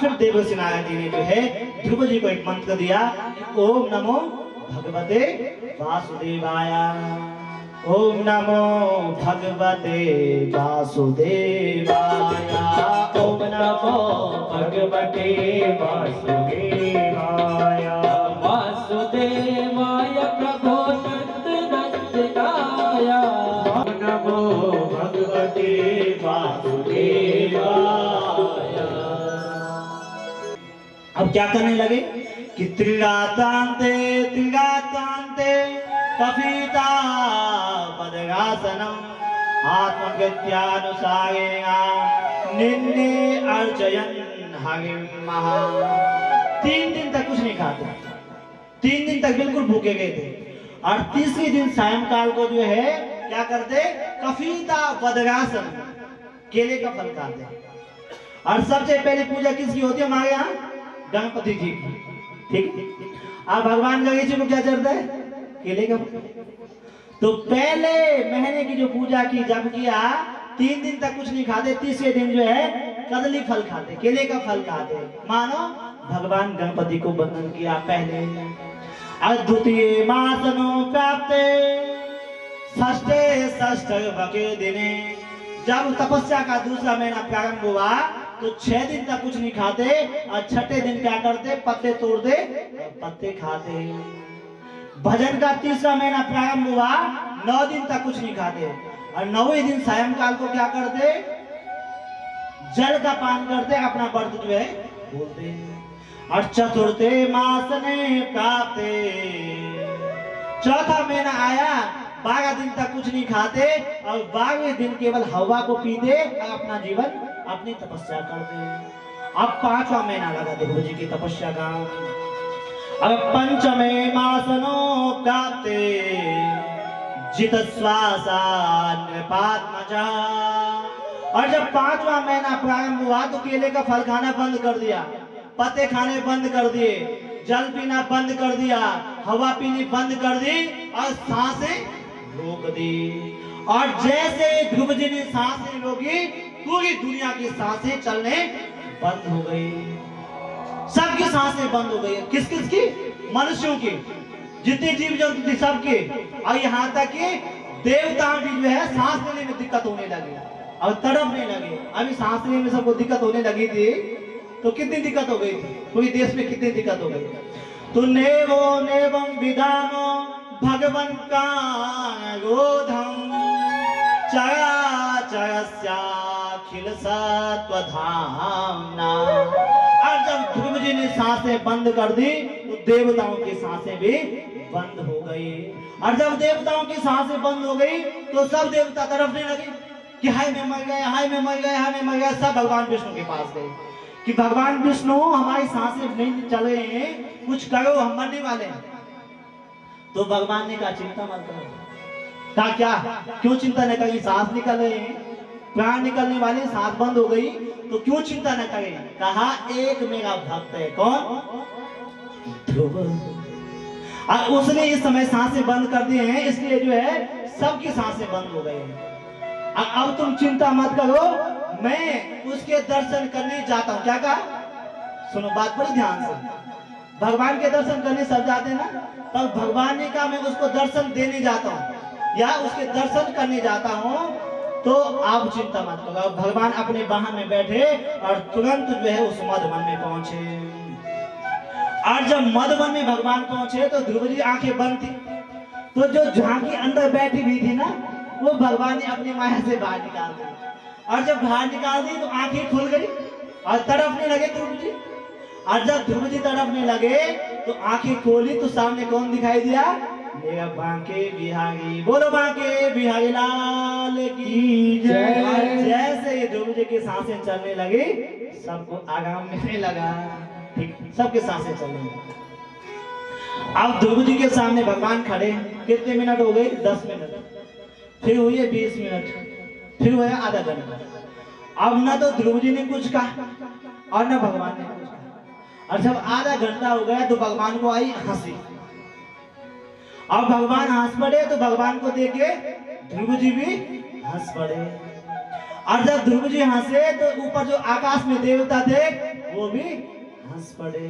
फिर देवर्षि नारद जी ने जो है ध्रुव जी को एक मंत्र दिया, ओम नमो भगवते वासुदेवाय, ओम नमो भगवते वासुदेवाय, ओम नमो भगवते वासुदेवाय, वासुदेवाय प्रभो नंदनंदनाय, ओम नमो भगवते वासुदेवाय। अब क्या करने लगे कि त्रिगातान्ते त्रिगातान्ते कफिता पदगासनम आत्मगत्यानुसारेण निन्ने अर्चयन हरिं महा। 3 दिन तक कुछ नहीं खाते, 3 दिन तक बिल्कुल भूखे गए थे, और तीसरे दिन सायंकाल को जो है क्या करते, कफिता पदगासन, केले का फल खाते। और सबसे पहले पूजा किसकी होती है हमारे यहाँ, गणपति जी की, ठीक। अब भगवान गणेश जी को क्या चढ़ता है, केले का। तो पहले महीने की जो पूजा की, जब किया 3 दिन तक कुछ नहीं खाते, तीसरे दिन जो है कदली फल खाते, केले का फल खाते, मानो भगवान गणपति को वंदन किया पहले। अद्वितीय मासनो प्राप्ते षष्ठे षष्ठ बके दिने, जब तपस्या का दूसरा महीना प्रारंभ हुआ तो 6 दिन तक कुछ नहीं खाते, और छठे दिन क्या करते, पत्ते तोड़ते, पत्ते खाते। भजन का तीसरा महीना प्रारंभ हुआ, 9 दिन तक कुछ नहीं खाते, और 9वें दिन सायंकाल को क्या करते, जल का पान करते, अपना व्रत जो है बोलते। और चतुर्थे मासने प्राप्ते, चौथा महीना आया, 12 दिन तक कुछ नहीं खाते, और 12वें दिन केवल हवा को पीते और अपना जीवन अपनी तपस्या करते। अब 5वां महीना लगा ध्रुव जी की तपस्या का। अब पंचमे मासनो प्राप्ते जित श्वासा नृपात्मजा, और जब 5वां महीना प्रारंभ हुआ तो केले का फल खाना बंद कर दिया, पत्ते खाने बंद कर दिए, जल पीना बंद कर दिया, हवा पीनी बंद कर दी, और सांसें रोक दी। और जैसे ध्रुव जी ने सांसें रोकी, पूरी दुनिया की सांसें चलने बंद हो गई, सबकी सांसें बंद हो गई। किस किस की, मनुष्यों की, जितने जीव जंतु थे सबके, और यहाँ तक कि देवता भी जो है सांस लेने में दिक्कत होने लगी और तड़पने लगे। अभी सांस लेने में सबको दिक्कत होने लगी थी, तो कितनी दिक्कत हो गई थी, पूरे देश में कितनी दिक्कत हो गई। तो नेवो नेवम विदानो भगवन का गोधम चराचरस्याखिल सत्वधाम्ना। और जब ध्रुव जी ने सांसें बंद कर दी तो देवताओं की सांसें भी बंद हो गई, और जब देवताओं की सांसें बंद हो गई तो सब देवता तड़पने लगे कि हाय मैं मर गया, हाय मैं मर गया, हाय मैं मर गया। सब भगवान विष्णु के पास गए कि भगवान विष्णु हमारी सांसें नहीं चल रही हैं, कुछ करो, हम मरने वाले हैं। तो भगवान ने कहा चिंता मत करो। कहा क्या, क्यों चिंता न करें, सांस निकल रहे हैं, प्राण निकलने वाले, सांस बंद हो गई तो क्यों चिंता न करें। कहा एक मेरा भक्त है, कौन, ध्रुव, और उसने इस समय सांसें बंद कर दिए हैं, इसलिए जो है सबकी सांसें बंद हो गई हैं। अब तुम चिंता मत करो, मैं उसके दर्शन करने जाता हूं। क्या कहा, सुनो बात बड़ी ध्यान से। भगवान के दर्शन करने सब जाते हैं ना, तब भगवान ने कहा मैं उसको दर्शन देने जाता हूं या उसके दर्शन करने जाता हूं, तो आप चिंता मत करो। भगवान अपने वाहन में बैठे और तुरंत जो है उस मधुवन में पहुंचे। और जब मधुवन में भगवान पहुंचे तो ध्रुव जी आंखें बंद थी, तो जो झांकी अंदर बैठी हुई थी ना, वो भगवान ने अपनी माया से बाहर निकाल दी, और जब बाहर निकाल दी तो आंखें खुल गई और तड़पने लगे ध्रुव जी। और जब ध्रुव जी तड़पने लगे तो आंखें खोली तो सामने कौन दिखाई दिया, मेरा बांके बिहारी। बोलो बांके बिहारी लाल की जय। जैसे ही ध्रुव जी की सांसें चलने लगी, सबको आराम मिलने लगा, ठीक, सबके सांसें चलने लगी। अब ध्रुव जी के सामने भगवान खड़े, कितने मिनट हो गए, 10 मिनट, फिर हुई है 20 मिनट, फिर हुआ आधा घंटा। अब ना तो ध्रुव जी ने कुछ कहा और ना भगवान ने कुछ कहा, और जब आधा घंटा हो गया तो भगवान को आई हंसी। अब भगवान हंस पड़े तो भगवान को देख के ध्रुव जी भी हंस पड़े, और जब ध्रुव जी हंसे तो ऊपर जो आकाश में देवता थे वो भी हंस पड़े।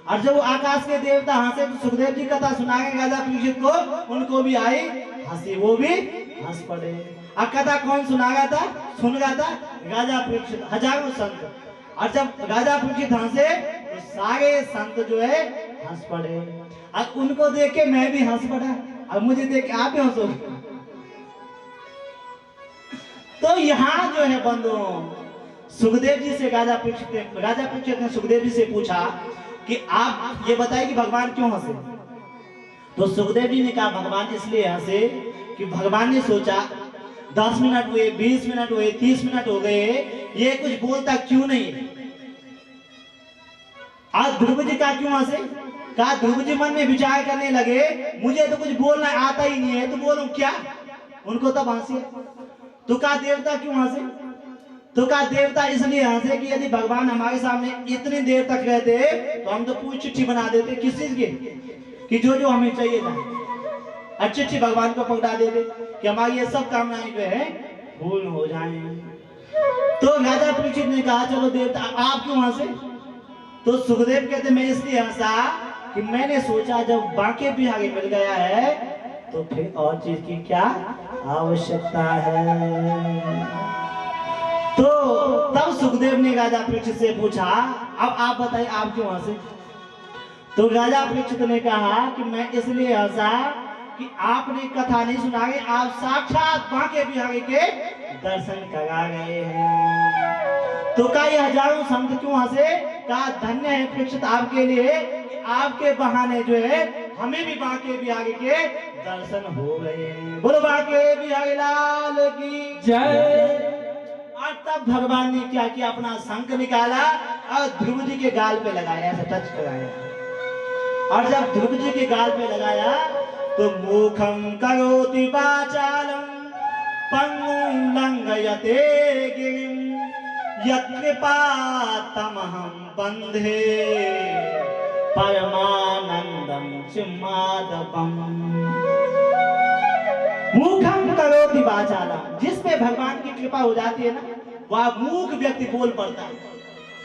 और जब वो आकाश के देवता हंसे तो सुखदेव जी कथा सुना के राजा परीक्षित को, उनको भी आई हंसी, वो भी हंस पड़े। अब कथा कौन सुनागा था, सुन रहा था? राजा परीक्षित, हजारों संत। और जब राजा परीक्षित हंसे तो सारे संत जो है हंस पड़े। अब उनको देख के मैं भी हंस पड़ा, अब मुझे देख के आप भी हंसो। तो यहाँ जो है बंधुओं, सुखदेव जी से राजा परीक्षित ने सुखदेव जी से पूछा कि आप ये बताइए कि भगवान क्यों हंसे। तो सुखदेव जी ने कहा भगवान इसलिए हंसे कि भगवान ने सोचा 10 मिनट हुए, 20 मिनट हुए, 30 मिनट हो गए, ये कुछ बोलता क्यों नहीं। आज ध्रुव जी का क्यों हंसे? कहा ध्रुव जी मन में विचार करने लगे मुझे तो कुछ बोलना आता ही नहीं है, तो बोलूं क्या। उनको तब हंसी। तो कहा देवता क्यों हंसे? तो कहा देवता इसलिए हंसे कि यदि भगवान हमारे सामने इतनी देर तक रहते तो हम तो पूरी चिट्ठी बना देते, किस चीज की, कि जो जो हमें चाहिए था अच्छी अच्छी भगवान को पकड़ा देते कि हमारी ये सब कामनाएं जो है पूर्ण हो जाएं। तो राजा परीक्षित ने कहा चलो देवता आप क्यों हंसे? तो सुखदेव कहते मैं इसलिए हंसा कि मैंने सोचा जब बांके बिहारी मिल गया है तो फिर और चीज की क्या आवश्यकता है। तो तब सुखदेव ने राजा परीक्षित से पूछा अब आप बताइए आप क्यों हंसे। तो राजा परीक्षित ने कहा कि मैं इसलिए हंसा कि आपने कथा नहीं सुना गए, आप साक्षात बांके बिहारी के दर्शन करा गए हैं। तो कहा ये हजारों संत क्यों हंसे? कहा धन्य है परीक्षित आपके लिए कि आपके बहाने जो है हमें भी बांके बिहारी के दर्शन हो गए। बोलो बांके बिहारी लाल की जय। और तब भगवान ने क्या किया, अपना शंख निकाला और ध्रुव जी के गाल पे लगाया, ऐसे टच कराया। और जब ध्रुव जी के गाल पे लगाया तो मुखम करोति वाचालम पंगुं लंघयते गिरिं यत्कृपातमहं बंधे परमानंदम चिन्मादपम। मुखम करोति वाचालम, जिस पे भगवान की कृपा हो जाती है ना वह मूक व्यक्ति बोल पड़ता है।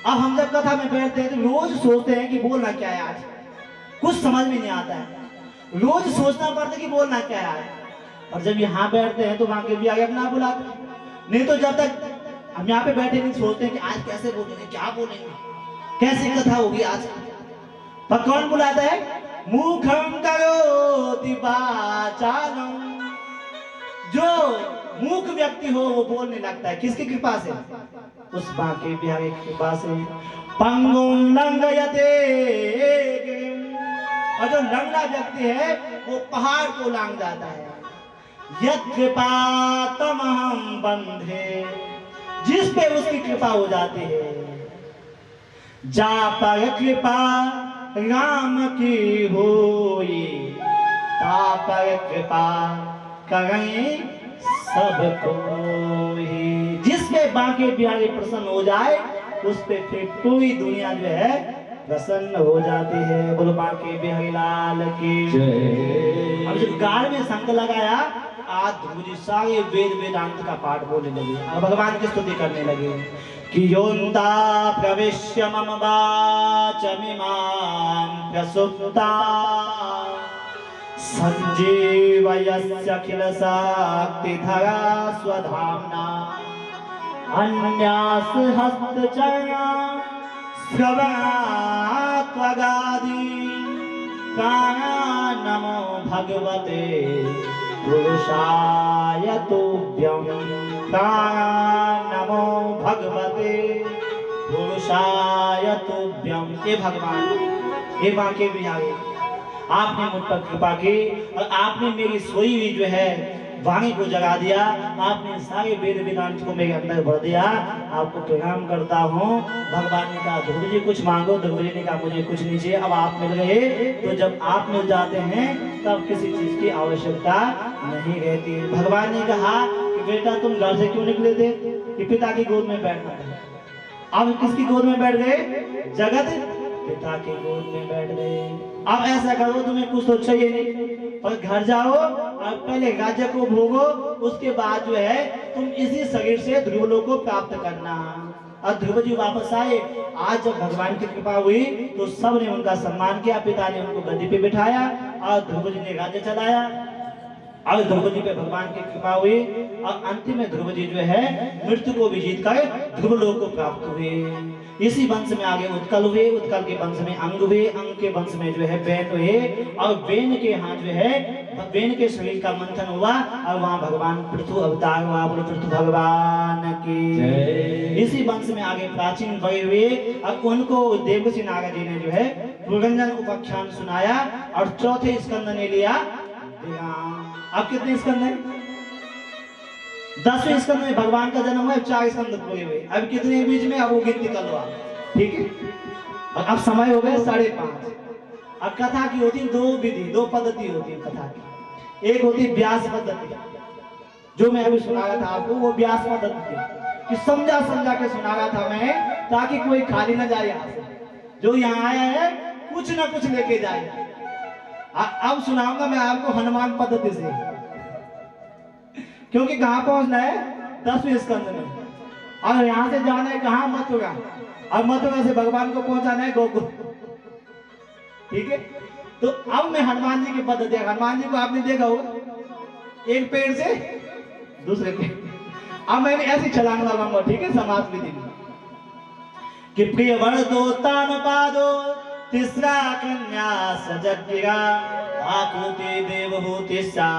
अब हम जब कथा में बैठते हैं तो रोज सोचते हैं कि बोलना क्या है, आज कुछ समझ में नहीं आता है, रोज सोचना पड़ता है कि बोलना क्या है। और जब यहाँ बैठते हैं तो वहां के भी आगे अपना बुलाते हैं, नहीं तो जब तक हम यहाँ पे बैठे नहीं सोचते हैं कि आज कैसे बोलेंगे, क्या बोलेंगे, कैसी कथा होगी आज। पर कौन बुलाता है? मुखम करोति वाचालम, जो मूक व्यक्ति हो वो बोलने लगता है, किसकी कृपा से? उस बांके बिहारी की कृपा से। पंगुं लंघयते गिरिं, और जो लंगड़ा व्यक्ति है वो पहाड़ को लांघ जाता है। यत्कृपातमहं बंधे, जिस पे उसकी कृपा हो जाती है। जा पर कृपा राम की होई, ता पर कृपा करें सब कोई। जिस पे बांके बिहारी प्रसन्न हो जाए उस पे फिर पूरी दुनिया जो है प्रसन्न हो जाती है। बोलो बांके बिहारी लाल की जय। अब जब गाल में शंख लगाया आज ध्रुव जी सारे वेद वेदांत का पाठ बोलने लगे और भगवान की स्तुति करने लगे कि योन्ता प्रविश्य मम वाचमिमां प्रसुप्ता संजीवयस्यखिल शक्तिधरा स्वधाम्ना अन्यास हस्तचरणा श्रवणात्वगादि प्राणा नमो भगवते पुरुषाय तुभ्यं। प्राणा नमो भगवते पुरुषाय तुभ्यं। हे भगवान, हे बांके बिहारी, आपने मुझ पर कृपा की और आपने मेरी सोई हुई जो है वाणी को जगा दिया, आपने सारे वेद वेदांत को मेरे अंदर भर दिया। आपको प्रणाम करता हूँ। भगवान ने कहा ध्रुव जी कुछ मांगो, ध्रुव जी ने कहा मुझे कुछ नहीं चाहिए। अब आप मिल गए तो जब आप मिल जाते हैं तब किसी चीज की आवश्यकता नहीं रहती। भगवान ने कहा कि बेटा तुम घर से क्यों निकले थे कि पिता की गोद में बैठना था। अब किसकी गोद में बैठ गए? जगत पिता की गोद में बैठ गए। अब ऐसा करो, तुम्हें कुछ तो चाहिए नहीं, पर घर जाओ और पहले राज्य को भोगो, उसके बाद जो है तुम इसी शरीर से ध्रुवलोक को प्राप्त करना। और ध्रुव जी वापस आए। आज जब भगवान की कृपा हुई तो सब ने उनका सम्मान किया, पिता ने उनको गद्दी पे बिठाया और ध्रुव जी ने राज्य चलाया। और ध्रुव जी पे भगवान की कृपा हुई और अंतिम में ध्रुव जी जो है मृत्यु को भी जीत कर ध्रुव लोक को प्राप्त हुए। इसी वंश में आगे उत्कल हुए, उत्कल के वंश में अंग हुए, अंग के वंश में जो है बेन हुए और बेन के यहाँ जो है बेन के शरीर का मंथन हुआ और वहाँ भगवान पृथु अवतार हुआ। बोलो पृथु भगवान की। इसी वंश में आगे प्राचीन बड़े हुए और उनको देवसी नारद जी ने जो है पुरंजन उपाख्यान सुनाया और चौथे स्कंद ने लिया विराम। अब कितने स्कंद हैं? 10वें स्कंद में भगवान का जन्म हुआ, 4 स्कंद पूरे हुए। अब कितने बीच में? अब वो गिनती कर लो आप, ठीक है। और अब समय हो गए 5:30। अब कथा की होती 2 विधि, 2 पद्धति होती है कथा की। एक होती व्यास पद्धति, जो मैं अभी सुना रहा था आपको, वो व्यास पद्धति थी कि समझा समझा के सुना रहा था मैं, ताकि कोई खाली ना जाए यहाँ से। जो यहाँ आया है कुछ ना कुछ लेके जाए। अब सुनाऊंगा मैं आपको हनुमान पद्धति से, क्योंकि कहां पहुंचना है? 10वें स्कंद में। और यहां से जाना है कहां? मथुरा। और मथुरा से भगवान को पहुंचाना है गोकुल, ठीक है। तो अब मैं हनुमान जी की पद्धति, हनुमान जी को आपने देखा होगा एक पेड़ से दूसरे पेड़। अब मैं ऐसी छलांग लगाऊंगा, ठीक है, समाज विधि में कि प्रिय वर दो तान पादो तीसरा कन्या सजगिरा आकृति देवभूति सा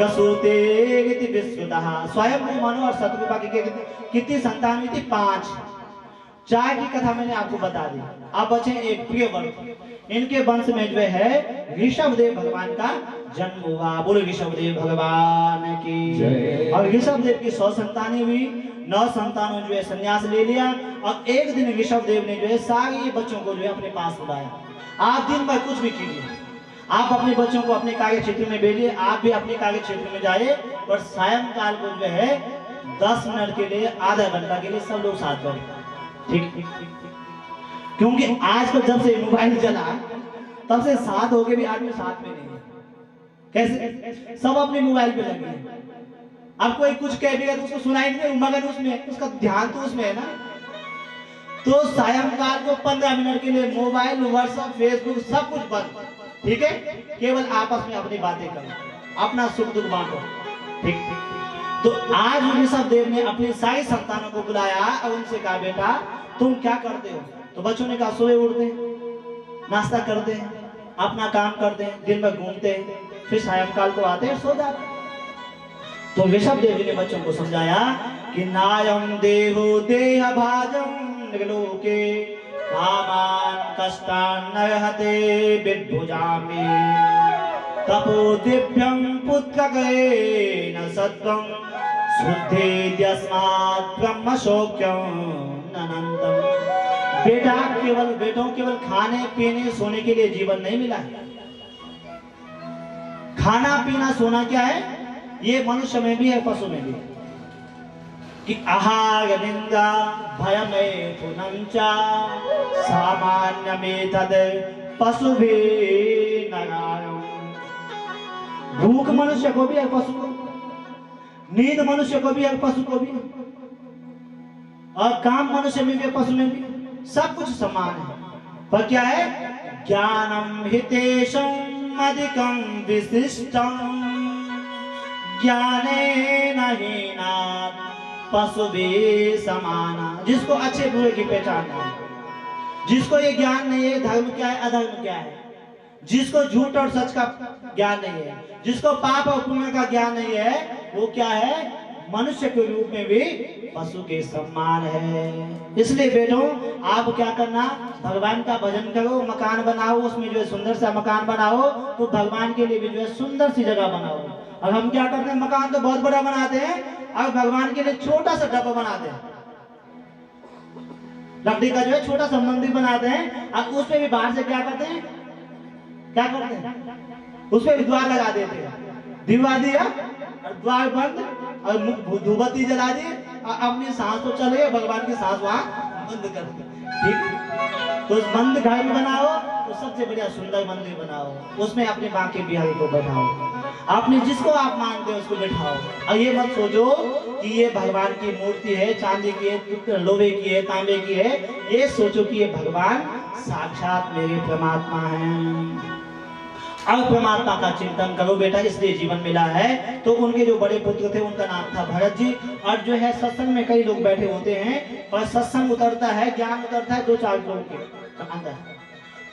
कसुते गिति विश्वतः। स्वयं मनु और शत्रुपा की कितनी संतान हुई थी? 5। 4 की कथा मैंने आपको बता दी। अब बचे एक प्रिय वर। इनके वंश में जो है ऋषभदेव भगवान का जन्म हुआ। बोलो ऋषभदेव भगवान की। और ऋषभदेव की 100 संतानें हुई। 9 संतानों जो है संन्यास ले लिया और एक दिन ऋषभदेव ने जो है सारे बच्चों को जो है अपने पास बुलाया। आप दिन भर कुछ भी कीजिए, आप अपने बच्चों को अपने कार्य क्षेत्र में भेजिए, आप भी अपने कार्य क्षेत्र में जाइए, और सायंकाल को जो है 10 मिनट के लिए, आधा घंटा के लिए सब लोग साथ बैठे, ठीक। क्योंकि आजकल जब से मोबाइल चला तब से साथ होके भी आदमी साथ में नहीं है। कैसे? सब अपने मोबाइल पे लगे हैं। अब कोई कुछ कह देगा तो उसको सुनाई नहीं, मगर उसमें उसका ध्यान तो उसमें है ना। तो सायंकाल को 15 मिनट के लिए मोबाइल, व्हाट्सएप, फेसबुक सब कुछ बंद, ठीक है। केवल आपस में अपनी बातें करो, अपना सुख दुख बांटो, ठीक। तो आज ऋषभदेव ने अपनी सारी संतानों को बुलाया और उनसे कहा, बेटा तुम क्या करते हो? तो बच्चों ने कहा, सुबह उठते हैं, नाश्ता करते हैं, अपना काम करते हैं, दिन भर घूमते हैं, फिर सायंकाल को आते हैं, सो जाते हैं। तो ऋषभदेव जी ने बच्चों को समझाया कि नायम देहो देह भाजम लोके कामान कष्टान नरहते विद्भुजामि तपो दिव्यं पुत्र गए न सत्वं शुद्धि यस्मात् ब्रह्म शोक्यं अनंतम। बेटा केवल खाने पीने सोने के लिए जीवन नहीं मिला है। खाना पीना सोना क्या है? ये मनुष्य में भी है, पशु में भी है। कि आहार निंदा भयमेथुनंचा सामान्यमेतद् पशुभिः नराणाम्। भूख मनुष्य को भी है, पशु को। नींद मनुष्य को भी है, पशु को भी। और काम मनुष्य में भी है, पशु में भी। सब कुछ समान है, पर क्या है? ज्ञानम हितेशम अधिकम विशिष्टम ज्ञाने नहीं ना पशु भी समाना। जिसको अच्छे बुरे की पहचान नहीं, जिसको ये ज्ञान नहीं है धर्म क्या है अधर्म क्या है, जिसको झूठ और सच का ज्ञान नहीं है, जिसको पाप और पुण्य का ज्ञान नहीं है, वो क्या है? मनुष्य के रूप में भी पशु के समान है। इसलिए बेटों आप क्या करना, भगवान का भजन करो, मकान बनाओ, उसमें जो है सुंदर सा मकान बनाओ, तो भगवान के लिए भी जो है सुंदर सी जगह बनाओ। और हम क्या करते हैं, मकान तो बहुत बड़ा बनाते हैं और भगवान के लिए छोटा सा डब्बा बनाते हैं, लकड़ी का जो है छोटा सा मंदिर बनाते हैं और उसमें भी बाहर से क्या करते हैं, उसमें भी द्वार लगा देते हैं। दीवा दिया और द्वार बंद और धूपबत्ती जला दी और अपनी सांस तो चल रही, भगवान की सांस वहां बंद कर दी, ठीक। तो उस बंद घर में बनाओ तो सबसे बढ़िया सुंदर मंदिर बनाओ, उसमें अपने बांके बिहारी को बैठाओ। आपने जिसको आप मानते हो उसको बिठाओ। और ये मत सोचो कि ये भगवान की मूर्ति है, चांदी की है, लोहे की है, तांबे की है। ये सोचो कि ये भगवान साक्षात मेरे परमात्मा हैं। अब परमात्मा का चिंतन करो बेटा, इसलिए जीवन मिला है। तो उनके जो बड़े पुत्र थे उनका नाम था भरत जी। और जो है सत्संग में कई लोग बैठे होते हैं और सत्संग उतरता है, ज्ञान उतरता है 2-4 लोगों के अंदर,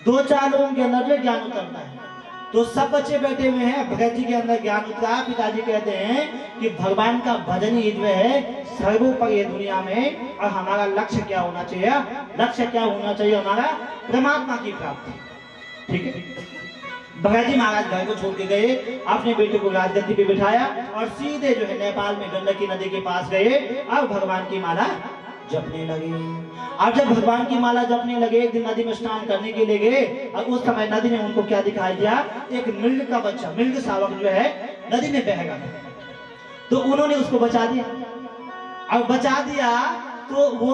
2-4 लोगों के अंदर जो ज्ञान उतरता है। तो सब बच्चे बैठे हुए हैं, भगत जी के अंदर ज्ञान उतरा। पिताजी कहते हैं कि भगवान का भजन ही जो है सर्वोपरि है दुनिया में। और हमारा लक्ष्य क्या होना चाहिए? लक्ष्य क्या होना चाहिए हमारा? परमात्मा की प्राप्ति। ठीक है। भगत जी महाराज घर को छोड़ के गए, अपने बेटे को राजगद्दी पे बिठाया और सीधे जो है नेपाल में गंडकी नदी के पास गए। अब भगवान की माला जपने लगे। अब जब भगवान की माला जपने लगे, एक दिन नदी में स्नान करने के लिए गए। और उस समय नदी ने उनको क्या दिखाई दिया? एक मृग का बच्चा, मृग शावक जो है नदी में बह गया। तो उन्होंने उसको बचा दिया। अब बचा दिया तो वो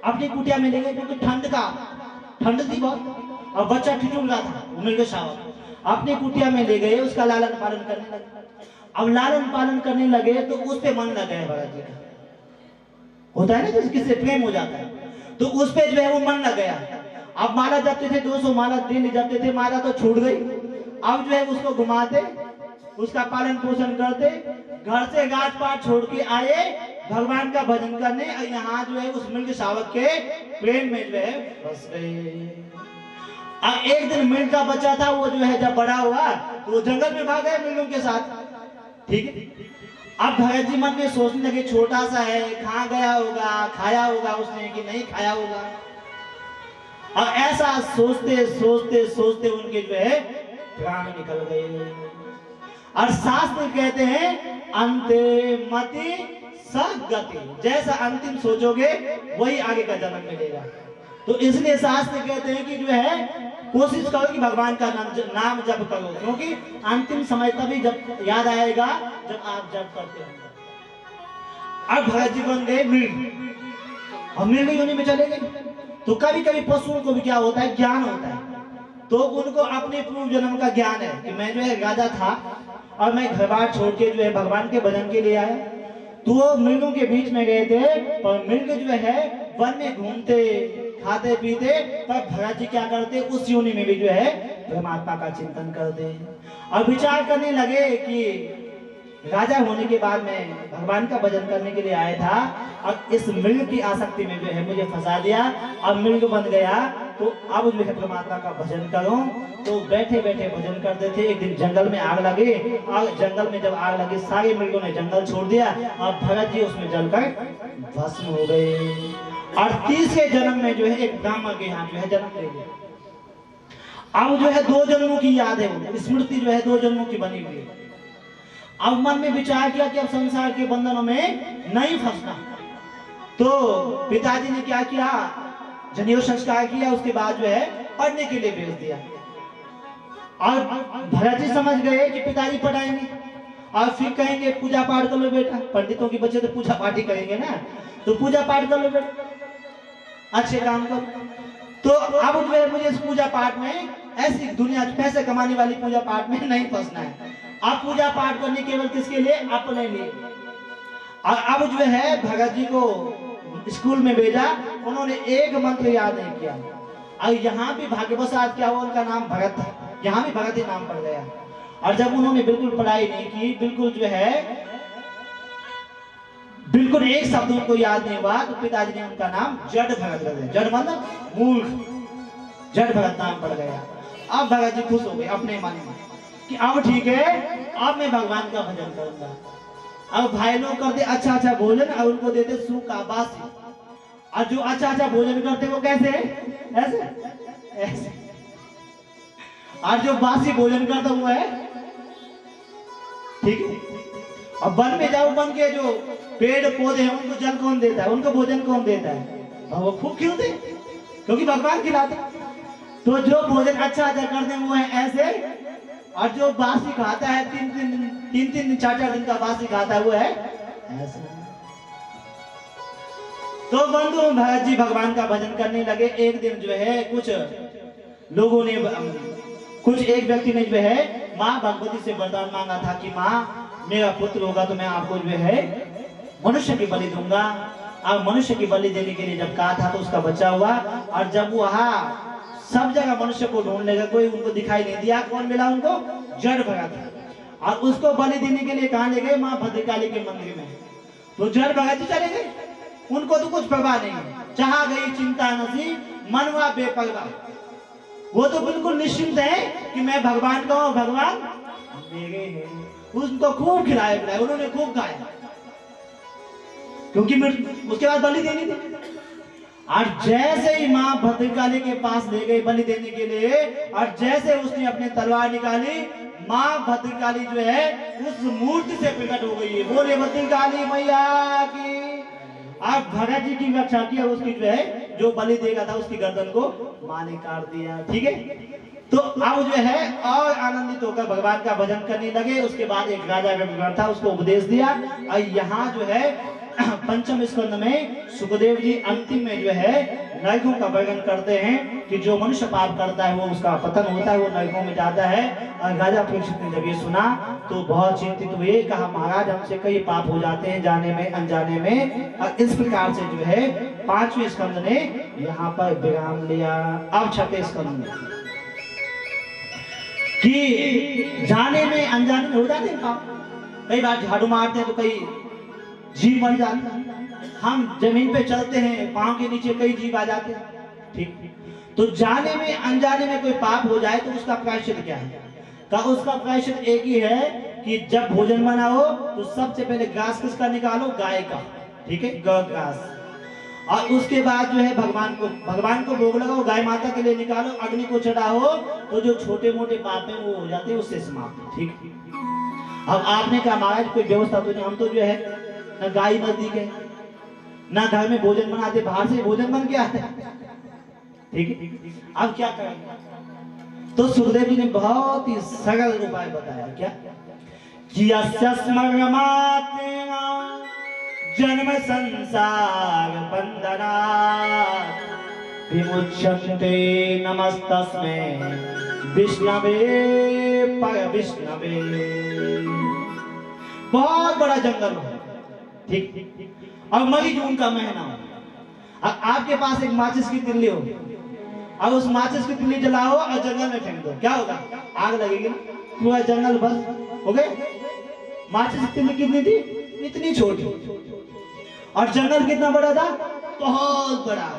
अपनी कुटिया में ले गए, क्योंकि ठंड थी बहुत और बच्चा ठिठुर रहा था। मृग शावक अपनी कुटिया में ले गए, उसका लालन पालन करने लगे। अब लालन पालन करने लगे तो उस पे मन लग गया। भगत जी का होता है ना, जिस किससे प्रेम हो जाता है, तो उस पे जो है वो मन लग गया। अब माला जपते थे, 200 माला डेली जपते थे, माला तो छूट गई। अब जो है उसको घुमाते, उसका पालन पोषण करते, घर से गाछ पात छोड़ के आए भगवान का भजन करने। और यहाँ जो है उस मृग शावक के प्रेम में जो है फंस गए। अब एक दिन मृग का बच्चा था, वो जो है जब बड़ा हुआ तो वो जंगल में भाग गया मृगों के साथ। ठीक है। अब भगत जी मन में सोचने लगे, छोटा सा है, कहाँ गया होगा, खाया होगा उसने कि नहीं खाया होगा। और ऐसा सोचते सोचते सोचते उनके जो है प्राण निकल गए। और शास्त्र कहते हैं अंते मति सगति, जैसा अंतिम सोचोगे वही आगे का जन्म मिलेगा। तो इसलिए शास्त्र कहते हैं कि जो है कोशिश करो कि भगवान का नाम जप करो, क्योंकि अंतिम समय तभी जब याद आएगा जब आप जप करते हो। अब भगत जी बन गए मृग और मृग योनि में चले गए। तो कभी कभी पशुओं को भी क्या होता है? ज्ञान होता है। तो उनको अपने पूर्व जन्म का ज्ञान है कि मैं जो है राजा था और मैं घर बार छोड़ के जो है भगवान के भजन के लिए आया। तो वो मृगों के बीच में गए थे और मृग जो है वन में घूमते खाते पीते, तब भगत जी क्या करते? उस योनि में भी जो है परमात्मा का चिंतन करते और विचार करने लगे कि राजा होने के बाद मैं भगवान का भजन करने के लिए आया था और इस मृग की आसक्ति में जो है मुझे फंसा दिया और मृग बन गया। तो अब जो है परमात्मा का भजन करूं। तो बैठे बैठे भजन करते थे। एक दिन जंगल में आग लगे और जंगल में जब आग लगी सारे मृगों ने जंगल छोड़ दिया और भगत जी उसमें जलकर भस्म हो गए। और तीसरे जन्म में जो है एक ब्राह्मण के यहाँ जो है जन्म ले गए। अब जो है 2 जन्मों की याद है, स्मृति जो है 2 जन्मों की बनी हुई है। अब मन में विचार किया कि अब संसार के बंधनों में नहीं फंसना। तो पिताजी ने क्या किया? जनेऊ संस्कार किया, उसके बाद जो है पढ़ने के लिए भेज दिया। और भरत जी समझ गए कि पिताजी पढ़ाएंगे और फिर कहेंगे पूजा पाठ कर लो बेटा। पंडितों के बच्चे तो पूजा पाठ ही करेंगे ना, तो पूजा पाठ कर लो बेटा, अच्छे काम करो। तो अब जो है मुझे इस पूजा पाठ में, ऐसी दुनिया पैसे कमाने वाली पूजा पाठ में नहीं फंसना है। आप पूजा पाठ करने केवल किसके लिए? अपने लिए। और अब जो है भगत जी को स्कूल में भेजा, उन्होंने एक मंत्र याद नहीं किया। और यहाँ भी भाग्यवशात क्या हुआ, उनका नाम भगत था, यहाँ भी भगत ही नाम पड़ गया। और जब उन्होंने बिल्कुल पढ़ाई नहीं की, बिल्कुल जो है बिल्कुल एक शब्द उनको याद नहीं हुआ, तो पिताजी ने उनका नाम जड़ भगत कर दिया। जड़ मतलब मूर्ख, जड़ भगत नाम पड़ गया। अब भगत जी खुश हो गए अपने मन में कि अब ठीक है, अब मैं भगवान का भजन करूंगा। अब भाई लोग करते अच्छा अच्छा भोजन और उनको देते सूखा बासी। और जो अच्छा अच्छा भोजन करते वो कैसे? ऐसे ऐसे। और जो बासी भोजन करता वो है, ठीक है। और वन में जाओ, वन के जो पेड़ पौधे हैं उनको जल कौन देता है? उनको भोजन कौन देता है? और वो खूब खिलते, क्योंकि भगवान खिलाते। तो जो भोजन अच्छा अच्छा करते हैं वो है ऐसे, और जो बासी खाता है 3 दिन 4 दिन का बासी खाता है वो है ऐसे। तो बंधु भरत जी भगवान का भजन करने लगे। एक दिन जो है कुछ लोगों ने, कुछ एक व्यक्ति ने जो है माँ भगवती से वरदान मांगा था कि माँ मेरा पुत्र होगा तो मैं आपको जो है मनुष्य की बलि दूंगा। अब मनुष्य की बलि देने के लिए जब कहा था तो उसका बच्चा हुआ। और जब वहाँ सब जगह मनुष्य को ढूंढ लेगा, कोई उनको दिखाई नहीं दिया। कौन मिला उनको? जड़ भगत। और उसको बलि देने के लिए कहाँ ले गए? माँ भद्रकाली के मंदिर में। तो जड़ भगत ही चले गए, उनको तो कुछ परवाह नहीं। जहां गई चिंता नसी मनवा बेपरवाह। वो तो बिल्कुल निश्चिंत है कि मैं भगवान का हूँ, भगवान मेरे हैं। उनको खूब खिलाया पिलाया, उन्होंने खूब खाया, क्योंकि उसके बाद बलि देनी थी। और जैसे ही माँ भद्रकाली के पास ले गई बलि देने के लिए, और जैसे उसने अपनी तलवार निकाली, माँ भद्रकाली जो है उस मूर्ति से प्रकट हो गई है। बोले भद्रकाली मैया की। आप भगत जी की रक्षा किया, उसकी जो है जो बलि देगा था उसकी गर्दन को माँ ने काट दिया। ठीक है, तो अब जो है और आनंदित होकर भगवान का भजन करने लगे। उसके बाद एक राजा का विवरण था, उसको उपदेश दिया। और यहाँ जो है पंचम स्कंद में सुखदेव जी अंतिम में जो है नरकों का वर्णन करते हैं कि जो मनुष्य पाप करता है वो उसका पतन होता है, वो नरकों में जाता है। और राजा परीक्षित ने जब ये सुना तो बहुत चिंतित हुए, कहा महाराज हमसे कई पाप हो जाते हैं जाने में अनजाने में। और इस प्रकार से जो है पांचवें स्कंद ने यहाँ पर विराम लिया। अब छठे स्कंद में कि जाने में अनजाने में हो जाते हैं पाप। कई बार झाड़ू मारते हैं तो कई जीव मर जाते हैं। हम जमीन पे चलते हैं, पांव के नीचे कई जीव आ जाते हैं। ठीक, तो जाने में अनजाने में कोई पाप हो जाए तो उसका प्रायश्चित क्या है? का उसका प्रायश्चित एक ही है कि जब भोजन बनाओ तो सबसे पहले घास किसका निकालो? गाय का। ठीक है, घास। और उसके बाद जो है भगवान को भोग लगाओ, गाय माता के लिए निकालो, अग्नि को चढ़ाओ, तो जो छोटे मोटे पाप है वो हो जाते हैं, उससे समाप्त। ठीक, अब आपने कहा महाराज कोई व्यवस्था तो नहीं, हम तो जो है न गाय नजदीक है ना घर में भोजन बनाते, बाहर से भोजन बन के आते हैं। ठीक है, अब क्या करें? तो सुखदेव जी ने बहुत ही सरल उपाय बताया। क्या? कि जन्म संसार बंधनात् विमुच्यन्ते नमस्तस्मै विष्णवे पर विष्णवे। बहुत बड़ा जंगल हो, ठीक, और मई जून का महीना हो, और आपके पास एक माचिस की तिल्ली हो, और उस माचिस की तिल्ली जलाओ और जंगल में फेंक दो, क्या होगा? आग लगेगी ना, पूरा जंगल बस हो गए। माचिस की तिल्ली कितनी थी? इतनी छोटी, और जंगल कितना बड़ा था? बहुत बड़ा।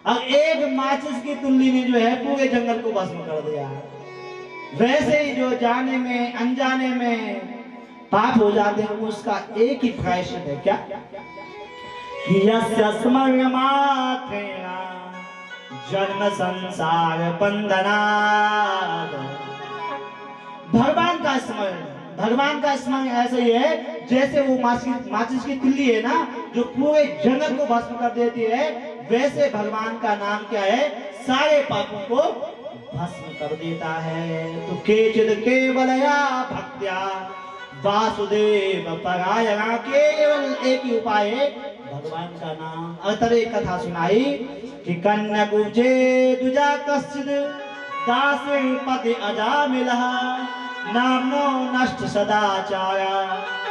और एक माचिस की तिल्ली ने जो है पूरे जंगल को भस्म कर दिया। वैसे ही जो जाने में अनजाने में पाप हो जाते हैं उसका एक ही प्रायश्चित है। क्या? कि जन्म संसार बंधनात्। भगवान का स्मरण, भगवान का स्मरण ऐसे ही है जैसे वो माचिस की तिल्ली है ना जो पूरे जंगल को भस्म कर देती है, वैसे भगवान का नाम क्या है? सारे पापों को भस्म कर देता है। तो केचिद केवलया भक्त्या वासुदेव परायणा। केवल एक ही उपाय है, भगवान का नाम। अतर एक कथा सुनाई कि कन्या कुब्जे दुजा कश्चिद दासे पति अजामिलः नामनो नष्ट सदाचारा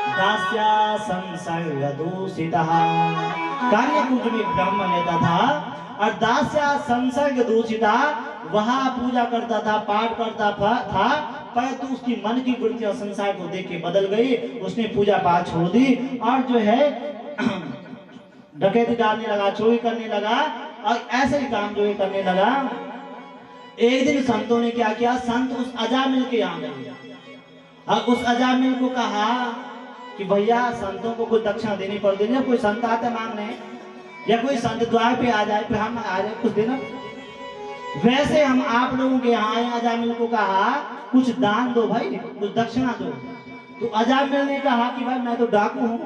दास्या संसर्ग दूषितः। कन्या में ब्रह्म रहता था और दास्या संसर्ग दूषिता, वहां पूजा करता था, पाठ करता था, परंतु उसकी मन की वृत्ति और संसार को देख के बदल गई। उसने पूजा पाठ छोड़ दी और जो है डकैती डालने लगा, चोरी करने लगा, और ऐसे ही काम जो है करने लगा। एक दिन संतों ने क्या किया? संत उस अजामिल के यहाँ गए और उस अजामिल को कहा कि भैया संतों को कुछ दक्षिणा देनी पड़ देनी, कोई संत आते मांगने या कोई संत द्वार पे आ जाए फिर हम आ जाए कुछ देना। वैसे हम आप लोगों के यहाँ आए। अजामिल को कहा कुछ दान दो भाई, कुछ दक्षिणा दो। तो अजामिल ने कहा कि भाई मैं तो डाकू हूँ,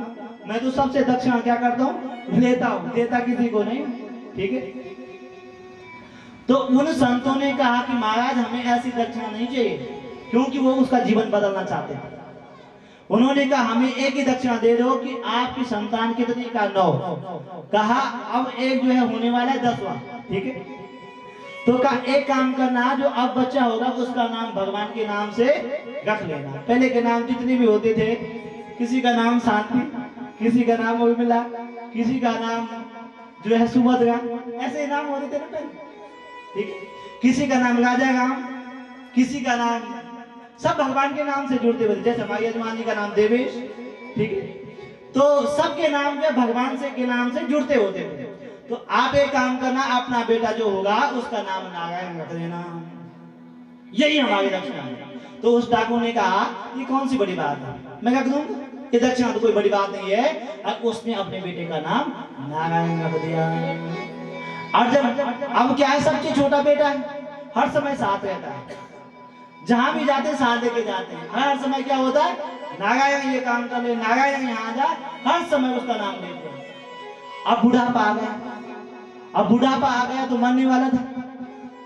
मैं तो सबसे दक्षिणा क्या करता हूँ? लेता हूँ, देता किसी को नहीं। ठीक है, तो उन संतों ने कहा कि महाराज हमें ऐसी दक्षिणा नहीं चाहिए, क्योंकि वो उसका जीवन बदलना चाहते थे। उन्होंने कहा हमें एक ही दक्षिणा दे दो कि आपकी संतान कितनी? का 9। कहा अब एक जो है होने वाला है 10वां। ठीक है, तो का एक काम करना, जो अब बच्चा होगा उसका नाम भगवान के नाम से रख लेना। पहले के नाम जितने भी होते थे, किसी का नाम शांति, किसी का नाम उर्मिला, किसी का नाम जो है सुभद्रा, ऐसे नाम होते थे ना पहले, ठीक है। किसी का नाम राजा राम, किसी का नाम, सब भगवान के नाम से जुड़ते हुए, जैसे हमारी यजमानी का नाम देवेश, ठीक है। तो सबके नाम जो भगवान से के नाम से जुड़ते होते थे। तो आप एक काम करना, अपना बेटा जो होगा उसका नाम नारायण रख देना, यही हमारी दक्षिणा है। तो उस डाकू ने कहा ये कौन सी बड़ी बात है, मैं रख दूंगा, ये दक्षिणा तो कोई बड़ी बात नहीं है। अब उसने अपने बेटे का नाम नारायण रख दिया। और जब अब क्या है, सबसे छोटा बेटा है, हर समय साथ रहता है, जहां भी जाते साथ लेके जाते हैं। हर समय क्या होता है, नारायण ये काम कर ले, नारायण यहाँ जा, हर समय उसका नाम लेते हैं। अब बुढ़ापा आ गया, अब बुढ़ापा आ गया तो मरने वाला था।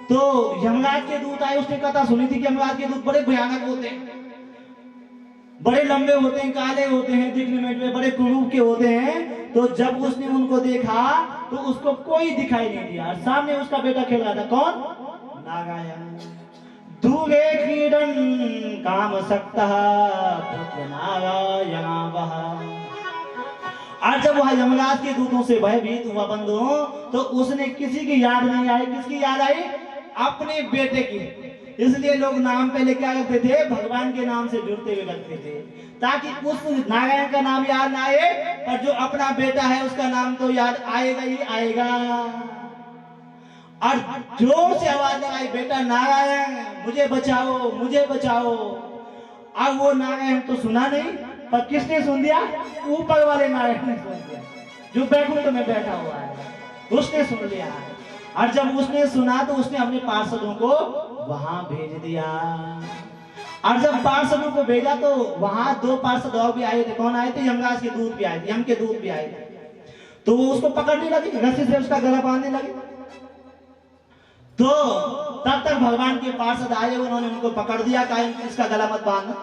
तो यमराज के दूत आए, उसने कथा सुनी थी कि यमराज के दूत बड़े भयानक होते हैं, बड़े लंबे होते हैं, काले होते हैं, दिखने में बड़े क्रूर के होते हैं। तो जब उसने उनको देखा तो उसको कोई दिखाई नहीं दिया, और सामने उसका बेटा खेल रहा था, कौन, नारायण। दूरे क्रीडन काम सकता पुत्र नारायण वहा। और जब वह यमराज के दूतों से भयभीत हुआ बंधुओं, तो उसने किसी की याद नहीं आई, किसकी याद आई, अपने बेटे की। इसलिए लोग नाम पहले क्या रखते थे, भगवान के नाम से जुड़ते हुए रखते थे, ताकि उस नारायण का नाम याद ना आए, पर जो अपना बेटा है उसका नाम तो याद आएगा ही आएगा। और जोर से आवाज लगाई, बेटा नारायण मुझे बचाओ, मुझे बचाओ। अब वो नारायण तो सुना नहीं, पर किसने सुन दिया, ऊपर वाले नारायण ने सुन दिया, जो बैकुंठ में बैठा हुआ है, उसने सुन लिया। और जब उसने सुना तो उसने अपने पार्षदों को वहां भेज दिया। और जब पार्षदों को भेजा तो वहां दो पार्षद और भी आए थे। कौन आए थे, यमराज के दूत भी आए थे, यम के दूत भी आए थे। तो वो उसको पकड़ने लगे, रस्सी से उसका गला बांधने लगे। तो तब तक भगवान के पार्षद आए, उन्होंने उनको पकड़ दिया, कहा इसका गला मत बांधना।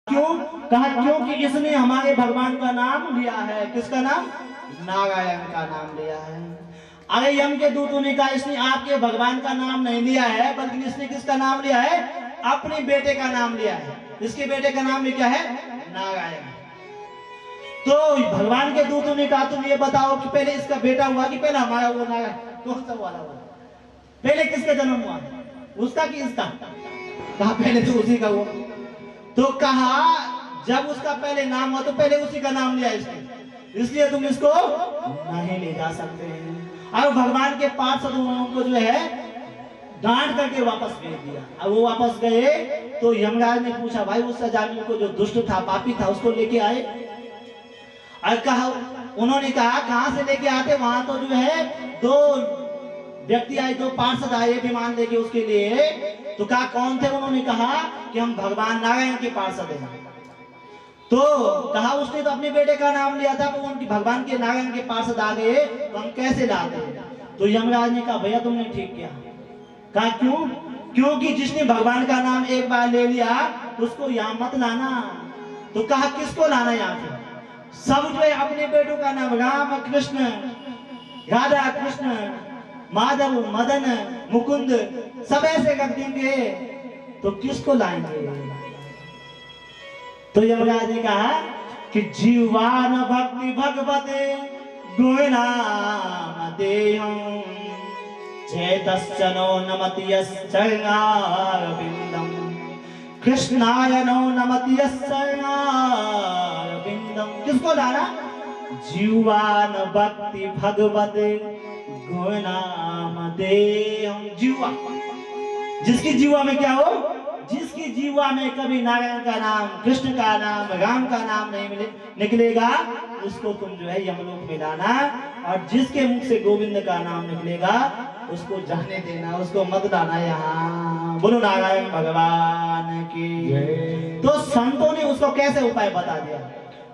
क्यों, कहा क्योंकि इसने हमारे भगवान का नाम लिया है। किसका नाम, नारायण का नाम लिया है। अरे यम के दूतों ने कहा इसने आपके भगवान का नाम नहीं लिया है, बल्कि इसने किसका नाम लिया है, अपने बेटे का नाम लिया है। इसके बेटे का नाम भी क्या है, नारायण। तो भगवान के दूतों ने कहा तुम ये बताओ कि पहले इसका बेटा हुआ कि पहले हमारा वो नारायण, कौन सा वाला हुआ, पहले किसका जन्म हुआ, उसका कि इसका। कहा पहले तो उसी का हुआ। तो कहा जब उसका पहले नाम हुआ तो पहले उसी का नाम लिया इसने, इसलिए तुम इसको नहीं ले जा सकते हैं। और भगवान के पार्षदों को जो है डांट करके वापस भेज दिया। अब वो वापस गए तो यमराज ने पूछा भाई उस सजामी को जो दुष्ट था, पापी था, उसको लेके आए। और कहा, उन्होंने कहा कहां से लेके आते, वहां तो जो है दो व्यक्ति आए, दो पार्षद आए विमान लेके उसके लिए। तो कहा कौन थे, उन्होंने कहा कि हम भगवान नारायण के पार्षद हैं। तो कहा उसने तो अपने बेटे का नाम लिया था, तो उनकी भगवान के नारायण के पार्षद आ गए, तो हम कैसे लाते। तो यमराज ने कहा भैया तुमने ठीक किया। कहा क्यों, क्योंकि जिसने भगवान का नाम एक बार ले लिया तो उसको यहाँ मत लाना। तो कहा किसको लाना यहाँ पे, सब जो है अपने बेटों का नाम राम कृष्ण, राधा कृष्ण, माधव मदन मुकुंद सब ऐसे कर देंगे, तो किसको लाएंगे। तो यमराज ने कहा कि जीवान भक्ति भगवते गोविनाम देहं चेतश्चनो नमति यश्चरणारविंदम कृष्णाय नो नमति यश्चरणारविंदम। किसको लाना, जीवान भक्ति भगवते गोविनाम देहं। जीवा, जिसकी जीवा में क्या हो, जिसकी जीवा में कभी नारायण का नाम, कृष्ण का नाम, राम का नाम नहीं निकलेगा, उसको तुम जो है यमलोक में लाना। और जिसके मुख से गोविंद का नाम निकलेगा उसको जाने देना, उसको मत लाना यहाँ। बोलो नारायण भगवान की। तो संतों ने उसको कैसे उपाय बता दिया,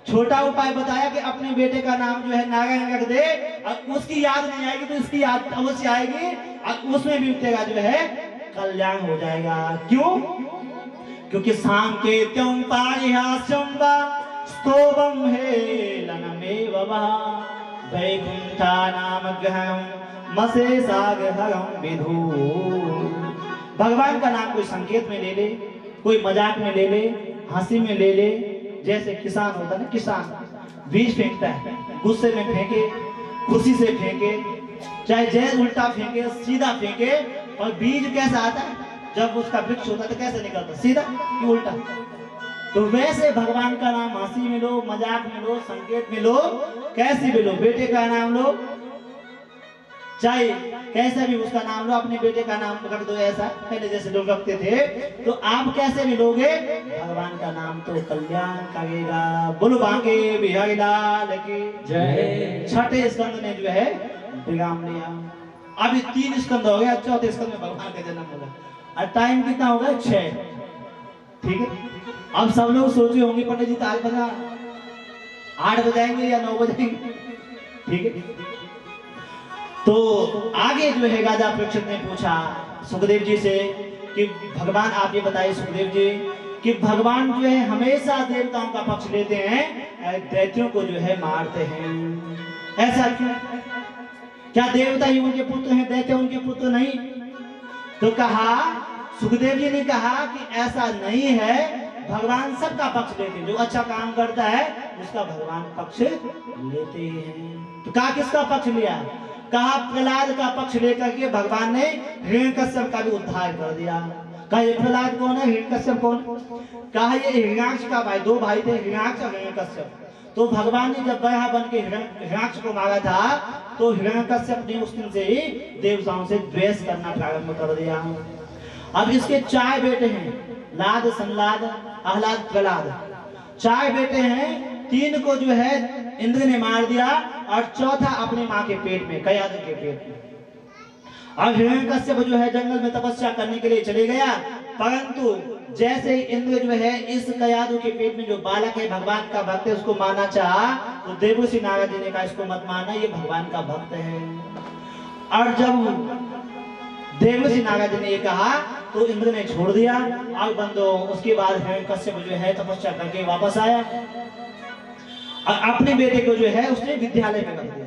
छोटा उपाय बताया कि अपने बेटे का नाम जो है नारायण रख दे, और उसकी याद नहीं आएगी तो इसकी याद अवश्य आएगी, और उसमें भी तेरा जो है कल्याण हो जाएगा। क्यों, क्योंकि सांकेत्यं पारिहास्यं वा स्तोभं हेलनमेव वः वैकुंठानामग्रहं मसे सागरम विधु। भगवान का नाम कोई संकेत में ले ले, कोई मजाक में ले ले, हंसी में ले ले। जैसे किसान होता है ना, किसान बीज फेंकता है, गुस्से में फेंके, खुशी से फेंके, चाहे जैसे उल्टा फेंके, सीधा फेंके, और बीज कैसा आता है जब उसका वृक्ष होता है तो कैसे निकलता, सीधा कि उल्टा। तो वैसे भगवान का नाम हंसी में लो, मजाक में लो, संकेत में लो, कैसे भी लो। बेटे का नाम लो, चाहे कैसे भी उसका नाम लो, अपने बेटे का नाम रख दो ऐसा, पहले जैसे लोग रखते थे। तो आप कैसे भी लोगे भगवान का नाम तो कल्याण करेगा। बोलो बांके बिहारी लाल की जय। छठे स्कंद ने जो है विराम लिया। अभी 3 स्कंद हो गया, चौथे स्कंद में भगवान का जन्म होगा। और टाइम कितना होगा 6। ठीक है, अब सब लोग सोचे होंगे पंडित जी ताल बजा 8 बजाएंगे या 9 बजाएंगे। ठीक है, तो आगे जो है राजा परीक्षित ने पूछा सुखदेव जी से कि भगवान आप ये बताइए सुखदेव जी कि भगवान जो है हमेशा देवताओं का पक्ष लेते हैं, दैत्यों को जो है मारते हैं, ऐसा क्यों? क्या देवता ही उनके पुत्र हैं, दैत्य उनके पुत्र नहीं? तो कहा, सुखदेव जी ने कहा कि ऐसा नहीं है, भगवान सबका पक्ष लेते हैं। जो अच्छा काम करता है उसका भगवान पक्ष लेते हैं। तो कहा किसका पक्ष लिया? कहा प्रहलाद का पक्ष लेकर के भगवान ने हिरण्यकश्यप का भी उद्धार कर दिया। कहा ये प्रहलाद कौन है, हिरण्यकश्यप कौन? कहा ये हिरण्याक्ष का भाई, 2 भाई थे, हिरण्याक्ष और हिरण्यकश्यप। तो भगवान ने जब बड़ा बन के हिरण्याक्ष को मारा था तो हिरण्यकश्यप ने उस दिन से ही देवताओं से द्वेष करना प्रारंभ कर दिया। अब इसके 4 बेटे हैं, लाद, संलाद, आह्लाद, प्रहलाद। 4 बेटे हैं, 3 को जो है इंद्र ने मार दिया और चौथा अपने माँ के पेट में, कयादु के पेट में। और हिरण्यकश्यप जो है जंगल में तपस्या करने के लिए चले गया, परंतु जैसे ही इंद्र जो है इस कयादु के पेट में जो बालक है भगवान का भक्त है उसको मारना चाहा, तो देवर्षि नारद जी ने कहा इसको मत मारना, ये भगवान का भक्त है। और जब देवर्षि नारद जी ने ये कहा तो इंद्र ने छोड़ दिया। आग बंद हो, उसके बाद हिरण्यकश्यप जो है तपस्या करके वापस आया और अपने बेटे को जो है उसने विद्यालय में रख दिया।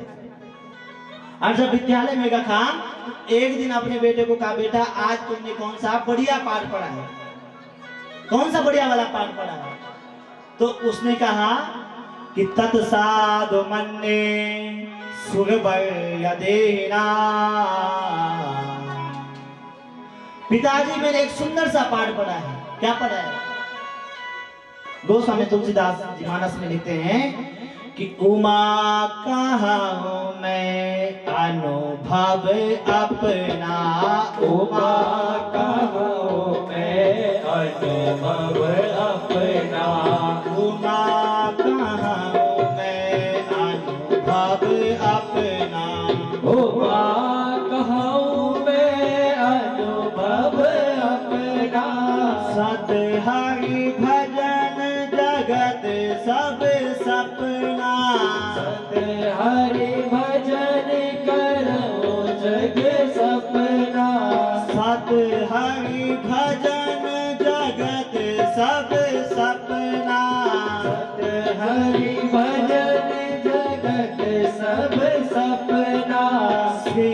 और जब विद्यालय में रखा तो एक दिन अपने बेटे को कहा, बेटा आज तुमने कौन सा बढ़िया पाठ पढ़ा है, कौन सा बढ़िया वाला पाठ पढ़ा है? तो उसने कहा कि तत्साधु मन्ये सुरवर देहिना। पिताजी मैंने एक सुंदर सा पाठ पढ़ा है। क्या पढ़ा है? गोस्वामी तुलसीदास जी मानस में लिखते हैं कि उमा कहूँ मैं अनुभव अपना, उमा कहूँ मैं अनुभव अपना, उमा कहूँ मैं अनुभव अपना, उमा कहूँ मैं अनुभव अपना। सत हरि भजन जगत सब सपना, सत हरि भजन करो जग सपना, सत हरि भजन जगत सब सपना, सत हरि भजन जगत सब सपना। श्री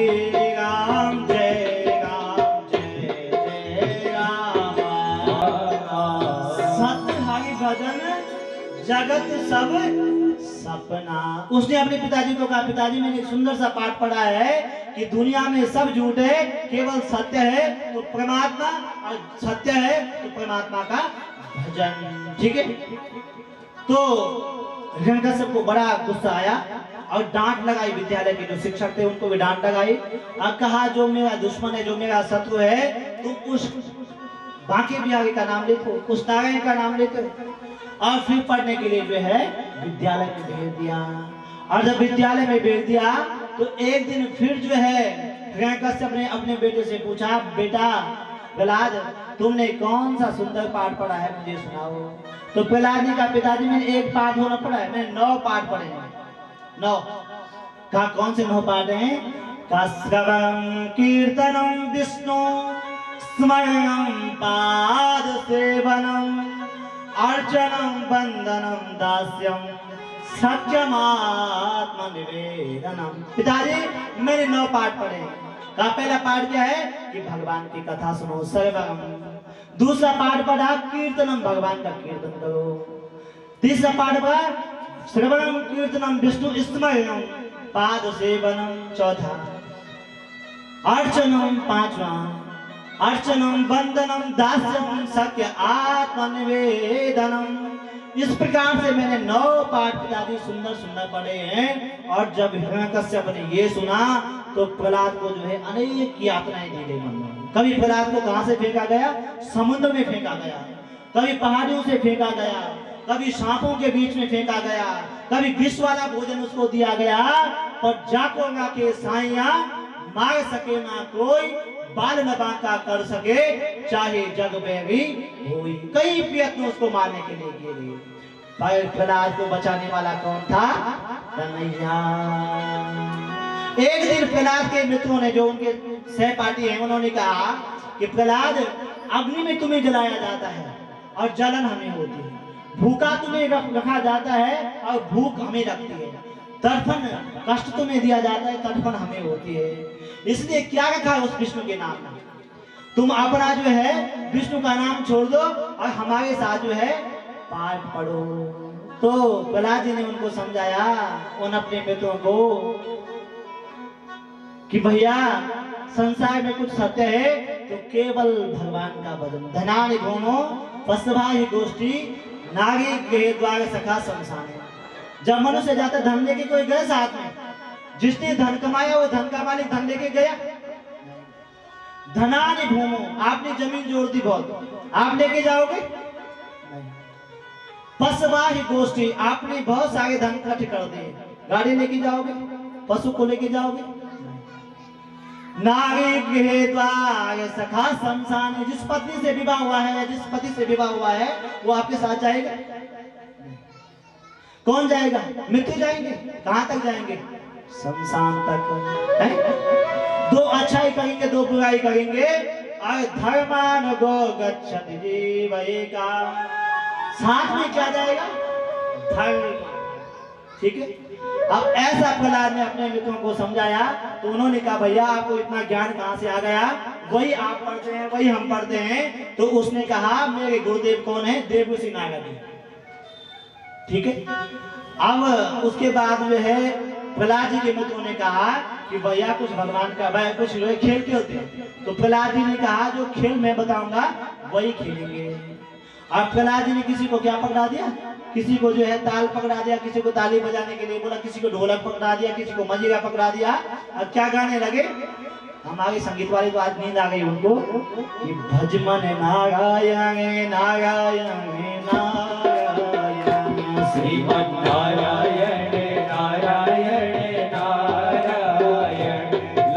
राम जय राम जय जय राम। सत हरि भजन जगत सब सपना। उसने अपने पिताजी को कहा, पिताजी मैंने एक सुंदर सा पाठ पढ़ा है कि दुनिया में सब झूठ है, केवल सत्य है तो परमात्मा, और सत्य है तो परमात्मा का भजन। ठीक है, तो हिरण्यकश्यप को बड़ा गुस्सा आया और डांट लगाई। विद्यालय के जो शिक्षक थे उनको भी डांट लगाई और कहा जो मेरा दुश्मन है, जो मेरा शत्रु है, तुम उस बांके बिहारी का नाम लेते हो, उस नारायण का नाम लेते हो। और फिर पढ़ने के लिए जो है विद्यालय में भेज दिया। और जब विद्यालय में भेज दिया तो एक दिन फिर जो है हिरण्यकश्यप ने अपने बेटे से पूछा, बेटा प्रहलाद तुमने कौन सा सुंदर पाठ पढ़ा है, मुझे सुनाओ। तो प्रहलाद ने कहा, पिताजी मैंने एक पाठ होना पढ़ा है, मैंने 9 पाठ पढ़े हैं। 9। कहा कौन से 9 पाठ हैं? कहा श्रवणं कीर्तनं विष्णु स्मरणं पाद सेवनम अर्चनम वंदनम दास्यम सत्यमात्म निवेदनम। पिताजी मैंने 9 पाठ पढ़े। का पहला पाठ क्या है कि भगवान की कथा सुनो सर्वम। दूसरा पाठ पढ़ा कीर्तनम, भगवान का कीर्तन करो। तीसरा पाठ पढ़ा श्रवणम कीर्तनम विष्णु स्मरणम पाद सेवनम। चौथा अर्चनम, पांचवा अर्चनम वंदनम दास्यम सत्य आत्मनिवेदनम। इस प्रकार से मैंने 9 पाठ पिताजी सुंदर सुंदर पढ़े हैं। और जब हिरण्यकश्यप ने ये सुना तो प्रहलाद को जो है अनेक यातनाएं दी गई मन में। कभी प्रहलाद को कहां से फेंका गया, समुद्र में फेंका गया, कभी पहाड़ियों से फेंका गया, कभी सांपों के बीच में फेंका गया, कभी विष वाला भोजन उसको दिया गया। पर जाको ना के साइया मार सके ना कोई, बाल न बांका कर सके चाहे जग में भी होई। कई प्रयत्न उसको मारने के लिए किए गए, पर प्रहलाद को बचाने वाला कौन था? कन्हैया। एक दिन प्रहलाद के मित्रों ने, जो उनके सहपाठी हैं, उन्होंने कहा कि प्रहलाद अग्नि में तुम्हें जलाया जाता है और जलन हमें होती है, भूखा तुम्हें रखा जाता है और भूख हमें रखती है, तड़फन कष्ट तुम्हें दिया जाता है, तड़फन हमें होती है। इसलिए क्या रखा उस विष्णु के नाम में? तुम अपना जो है विष्णु का नाम छोड़ दो और हमारे साथ जो है पाठ पढ़ो। तो प्रहलाद जी ने उनको समझाया, उन अपने मित्रों को, कि भैया संसार में कुछ सत्य है तो केवल भगवान का भजन। धनानि भूमो पशुभाहि गोष्ठी नारी गृह द्वार सखा शमशान। जब मनुष्य जाता धन लेके कोई गए साथ में, जिसने धन कमाया वो धन का मालिक धन लेके गया। धनानि भूमो, आपने जमीन जोड़ दी बहुत, आप लेके जाओगे? पशुभाहि गोष्ठी, आपने बहुत सारे धन इकट्ठे कर दिए, गाड़ी लेके जाओगे? पशु को लेके जाओगे? नारी गृह द्वार सखा शमशान। जिस पत्नी से विवाह हुआ है, जिस पति से विवाह हुआ है, वो आपके साथ जाएगा? कौन जाएगा? मृत्यु जाएंगे। कहां तक जाएंगे? शमशान तक है? 2 अच्छाई करेंगे, 2 बुराई करेंगे। और धर्मान गो गच्छति जीवैका, साथ में क्या जाएगा? धर्म। ठीक है। अब ऐसा प्रहलाद ने अपने मित्रों को समझाया तो उन्होंने कहा, भैया आपको इतना ज्ञान कहां से आ गया? वही आप पढ़ते हैं, वही हम पढ़ते हैं। तो उसने कहा, मेरे गुरुदेव कौन है? देवऋषि नारद। ठीक है। अब उसके बाद जो है प्रहलाद जी के मित्रों ने कहा कि भैया कुछ भगवान का भाई कुछ खेल खेलते हैं। तो प्रहलाद जी ने कहा, जो खेल मैं बताऊंगा वही खेलेंगे। और प्रहलाद जी ने किसी को क्या पकड़ा दिया? किसी को जो है ताल पकड़ा दिया, किसी को ताली बजाने के लिए बोला, किसी को ढोलक पकड़ा दिया, किसी को मजीरा पकड़ा दिया। अब क्या गाने लगे? हमारे संगीत वाले को आज नींद आ गई उनको कि भजमन नारायण नारायण नारायण श्रीमन नारायण नारायण नारायण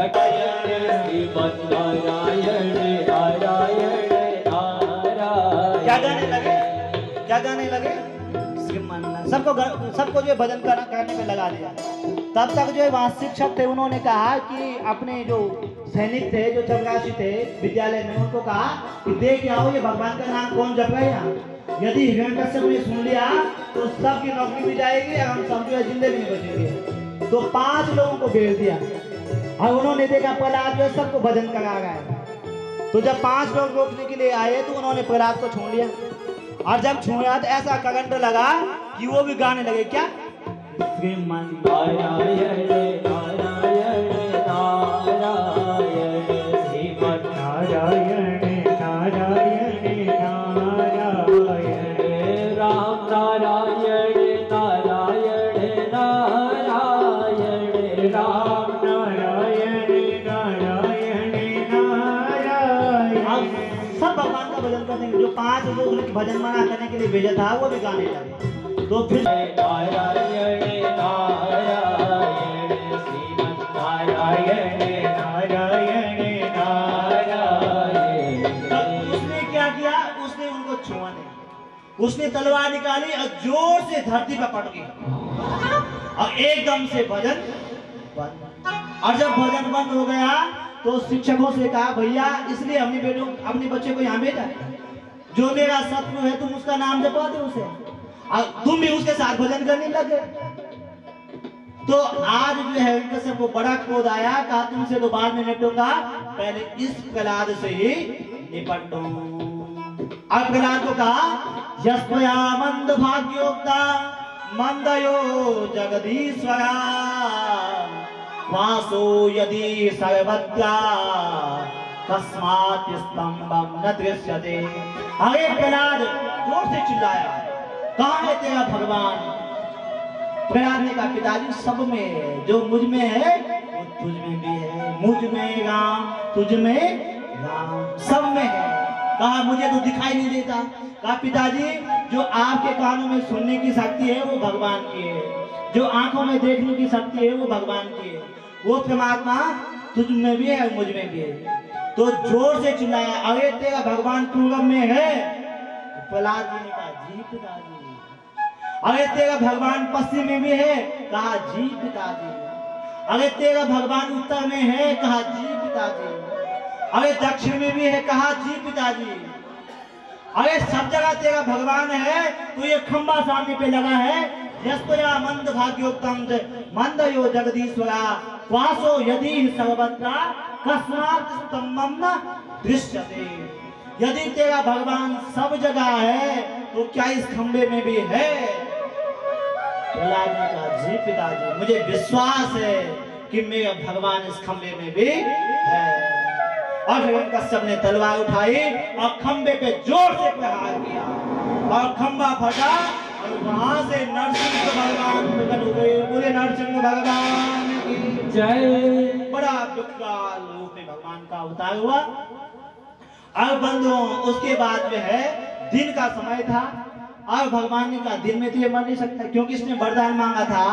लकायण श्रीमन नारायण नारायण नारायण। क्या गाने लगे? क्या गाने लगे? सबको जो भजन करने में लगा दिया। तब तक जो है वहाँ शिक्षक थे, उन्होंने कहा कि अपने जो सैनिक थे, जो चपरासी थे विद्यालय में, उनको कहा कि देख आओ ये भगवान का नाम कौन जप रहे हैं। यदि हिरण्यकश्यप ने सुन लिया तो सबकी नौकरी भी जाएगी और हम सब जो है जिंदे भी नहीं बचेंगे। तो 5 लोगों को भेज दिया और उन्होंने देखा प्रहलाद जो है सबको भजन करा रहा है। तो जब 5 लोग रोकने के लिए आए तो उन्होंने प्रहलाद को छोड़ लिया। और जब छुआ तो ऐसा करंट लगा कि वो भी गाने लगे। क्या? श्रीमन नारायण नारायण नारायण श्रीमन नारायण नारायण नारायण राम नारायण नारायण नारायण राम नारायण नारायण नारायण। सब भगवान का भजन करने के जो 5 लोग भजन मना करने के लिए भेजा था वो भी गाने लगे। तो फिर नारायण नारायण श्रीमन नारायण नारायण नारायण। उसने क्या किया? उसने उनको छुआ नहीं, उसने तलवार निकाली और जोर से धरती पर पट गई और एकदम से भजन बंद। और जब भजन बंद हो गया तो शिक्षकों से कहा, भैया इसलिए अपने बच्चे को यहाँ भेजा, जो मेरा शत्रु है तुम उसका नाम जपा दो उसे, और तुम भी उसके साथ भजन करने लगे। तो आज जो है हिरण्यकश्यप को बड़ा क्रोध आया, कहा तुमसे तो बाद में निपटूंगा, पहले इस प्रहलाद से ही निपट दूं। अब प्रहलाद को कहा यस्त्वया मंद भाग्योक्ता मंदयो जगदीश्वरा वासो यदि सर्वत्र कस्मात् स्तंभं न दृश्यते। अरे प्रहलाद जोर से चिल्लाया, कहाँ है तेरा भगवान? प्रहलाद ने कहा पिताजी सब में है, जो मुझ में है वो तुझ में भी है, मुझ में राम तुझ में राम सब में है। कहा मुझे तो दिखाई नहीं देता। कहा पिताजी जो आपके कानों में सुनने की शक्ति है वो भगवान की है, जो आंखों में देखने की शक्ति है वो भगवान की है, वो परमात्मा तुझ में भी है मुझ में भी है। तो जोर से चिल्लाया अरे तेरा भगवान पूर्व में है? तो प्रहलाद जी ने कहा जी पिताजी। अरे तेरा भगवान पश्चिम में भी है? कहा जी पिताजी। अरे तेरा भगवान उत्तर में है? कहा जी पिताजी। अरे दक्षिण में भी है? कहा जी पिताजी। अरे सब जगह तेरा भगवान है, तो ये खंबा सामने पे लगा है यस्तया मंद भाग्योक्तम मंदयो जगदीश्वरा वासो यदि सर्वत्र कस्मात् स्तंभं न दृश्यते। यदि तेरा भगवान सब जगह है तो क्या इस खंबे में भी है? प्रहलाद ने कहा जी पिताजी मुझे विश्वास है कि मेरा भगवान इस खंबे में भी है। और हिरण्यकश्यप ने तलवार उठाई और खंबे पे जोर से प्रहार किया और खंबा फटा और वहां से नरसिंह भगवान प्रकट हो गए। बोले नरसिंह भगवान की जय। बड़ा विकराल रूप में भगवान का अवतार हुआ। अब बंधुओं उसके बाद जो है दिन का समय था और भगवान ने कहा दिन में तो ये मर नहीं सकता, क्योंकि इसने वरदान मांगा था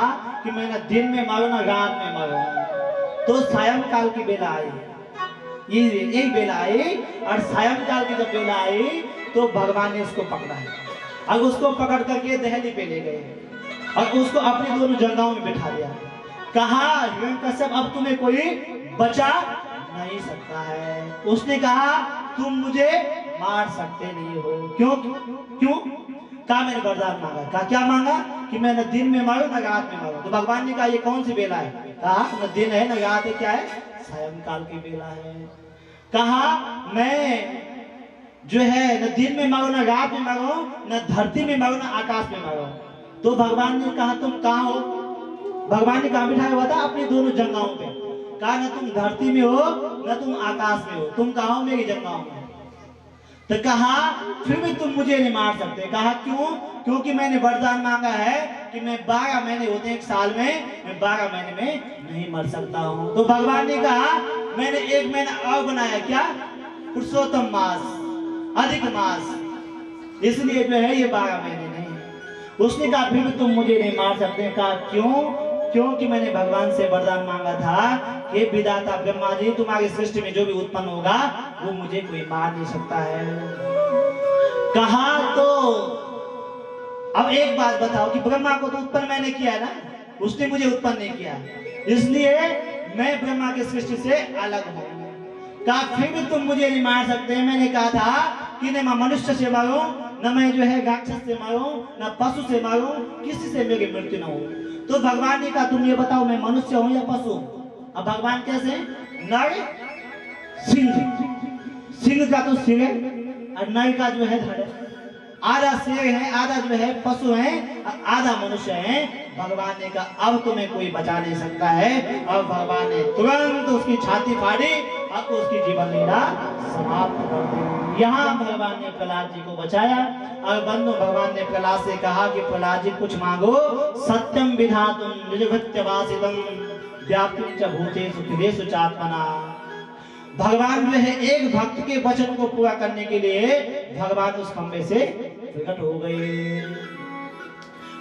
कि मैं ना दिन में मारू ना रात में मारू। तो सायंकाल की बेला आई, ये एक बेला आई और सायंकाल की जब बेला आई तो भगवान ने उसको पकड़ा है और उसको पकड़ करके दहली पे ले गए और उसको अपने दोनों जंघाओं में बिठा दिया। कहा हिरण्यकश्यप अब तुम्हें कोई बचा नहीं सकता है। उसने कहा तुम मुझे मार सकते नहीं हो। क्यों क्यों? कहा मैंने वरदान मांगा। कहा क्या मांगा? कि मैं न दिन में मारू न रात में मारू। तो भगवान ने कहा ये कौन सी बेला है? कहा न दिन है न रात है, क्या है? सायंकाल की बेला है। कहा मैं जो है न दिन में मारो न रात में मारो, न धरती में मारो न आकाश में मारो। तो भगवान ने कहा तुम कहाँ हो? भगवान ने कहा बिठाया हुआ था अपनी दोनों जंघाओं पे। कहा न तुम धरती में हो न तुम आकाश में हो, तुम कहाँ हो? मेरी जंघाओं में। तो कहा फिर भी तुम मुझे नहीं मार सकते। कहा क्यों? क्योंकि मैंने वरदान मांगा है कि मैं 12 महीने होते हैं एक साल में, मैं 12 महीने में नहीं मर सकता हूँ। तो भगवान ने कहा मैंने एक महीना और बनाया, क्या? पुरुषोत्तम मास, अधिक मास, इसलिए जो है ये 12 महीने नहीं। उसने कहा फिर भी तुम मुझे नहीं मार सकते। कहा क्यों? क्योंकि मैंने भगवान से वरदान मांगा था कि विधाता ब्रह्मा जी तुम्हारी सृष्टि में जो भी उत्पन्न होगा वो मुझे कोई मार नहीं सकता है। कहा तो अब एक बात बताओ कि ब्रह्मा को तो उत्पन्न मैंने किया है ना, उसने मुझे उत्पन्न नहीं किया, इसलिए मैं ब्रह्मा की सृष्टि से अलग हूँ। कहा फिर भी तुम मुझे नहीं मार सकते। मैंने कहा था कि न मैं मनुष्य से मारूं, न मैं जो है राक्षस से मारूं, न पशु से मारूं, किसी से मेरी मृत्यु न हो। तो भगवान ने कहा तुम ये बताओ मैं मनुष्य हूं या पशु? अब भगवान कैसे? नर सिंह, सिंह का तो सिंह है और नर का जो है धड़, आधा शेर है, आधा जो है पशु है, आधा मनुष्य है। भगवान ने कहा अब तुम्हें कोई बचा नहीं सकता है। और भगवान ने तुरंत उसकी छाती फाड़ी और उसकी जीवन लीला समाप्त कर दी। यहाँ भगवान ने प्रहलाद जी को बचाया। और बंधु भगवान ने प्रहलाद से कहा कि प्रहलाद जी कुछ मांगो, सत्यम विधातुम निजभृत्यवासितम व्याप्तिं च भूतेषु हृदेषु चात्मना। भगवान जो है एक भक्त के वचन को पूरा करने के लिए भगवान उस खंबे से प्रकट हो गए।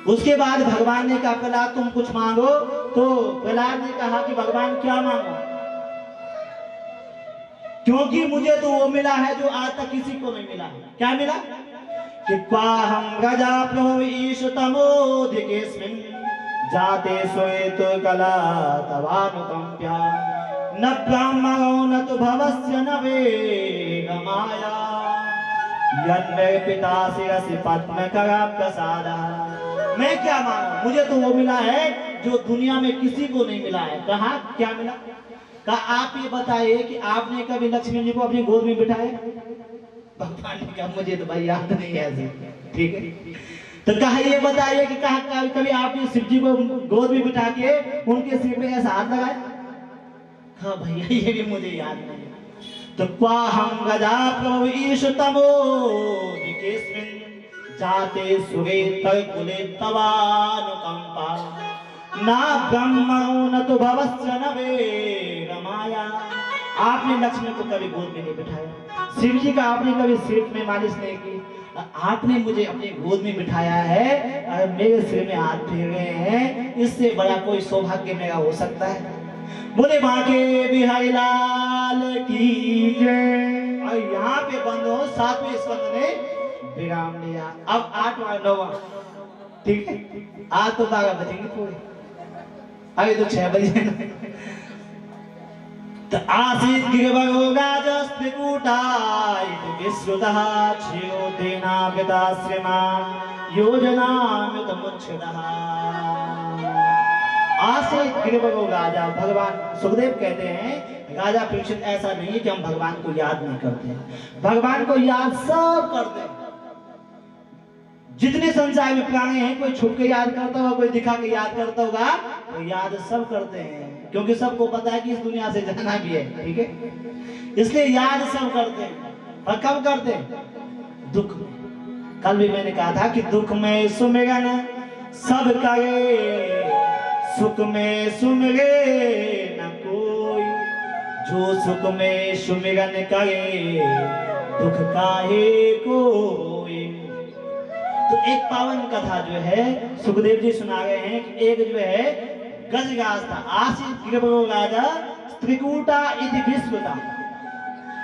उसके बाद भगवान ने कहा प्रहलाद तुम कुछ मांगो। तो प्रहलाद ने कहा कि भगवान क्या मांगो, क्योंकि मुझे तो वो मिला है जो आज तक किसी को नहीं मिला। क्या मिला? कि क्वाहं गजा प्रभव ईशतमोधिकेस्मिन् जाते श्वेत कला तवानुकंप्या न ब्राह्मणो न तु भवस्य न वेगमाया यन्मे पिता शिरसि पद्मकरा प्रसादः मैं क्या मांगू, मुझे तो वो मिला है जो दुनिया में किसी को नहीं मिला है। कहा क्या मिला? कहा आप ये बताइए कि आपने कभी लक्ष्मी जी को अपनी गोद में बिठाया? भगवान ने कहा मुझे तो भाई याद नहीं है ऐसे। ठीक है, तो कहा ये बताइए कि कहा कभी आपने शिव जी को गोद में बिठा के उनके सिर पे ऐसा हाथ लगाया? हाँ भैया ये भी मुझे याद नहीं है। तो क्वा हम गजा प्रभु ईश तमो दिकेस्मिन जाते सुरे तय कुले तवानुकंपा ना ब्रह्मणो न तो भवस्य न वे रमाया। आपने लक्ष्मी को कभी गोद में नहीं बिठाया, शिव जी का आपने कभी सिर में मालिश नहीं की, आपने मुझे अपनी गोद में बिठाया है, मेरे सिर में हाथ फेरे हैं, इससे बड़ा कोई सौभाग्य मेरा हो सकता है? बोले बांके बिहारी लाल की जय। और यहाँ पे बंद हो 7वें स्कंद ने विराम लिया। अब 8वां 9वां, ठीक है, आज तो 12 बजेंगे पूरे, अभी तो 6 बजे ना। तो आसीत गिरिवरो गाजस्त्रिकूटाय विश्रुतः क्षीरोतेना पिताश्रमा योजनामृतमुच्छितः। आसीत गिरिवरो गाजा, भगवान सुखदेव कहते हैं राजा परीक्षित ऐसा नहीं है कि हम भगवान को याद नहीं करते हैं, भगवान को याद सब करते हैं। जितने संसार में प्राणी हैं, कोई छुप के याद करता होगा, कोई दिखा के याद करता होगा, तो याद सब करते हैं, क्योंकि सबको पता है कि इस दुनिया से जाना भी है। ठीक है, इसलिए याद सब करते हैं। और कब करते हैं? दुख में। कल भी मैंने कहा था कि दुख में सुमिरन सब करे, सुख में सुमिरे न कोई, जो सुख में सुमिरन करे दुख काहे कोई। तो एक पावन कथा जो है सुखदेव जी सुना रहे हैं कि एक जो है गजराज था, आसीत गिरिवरो राजा त्रिकूटा इति विश्रुता।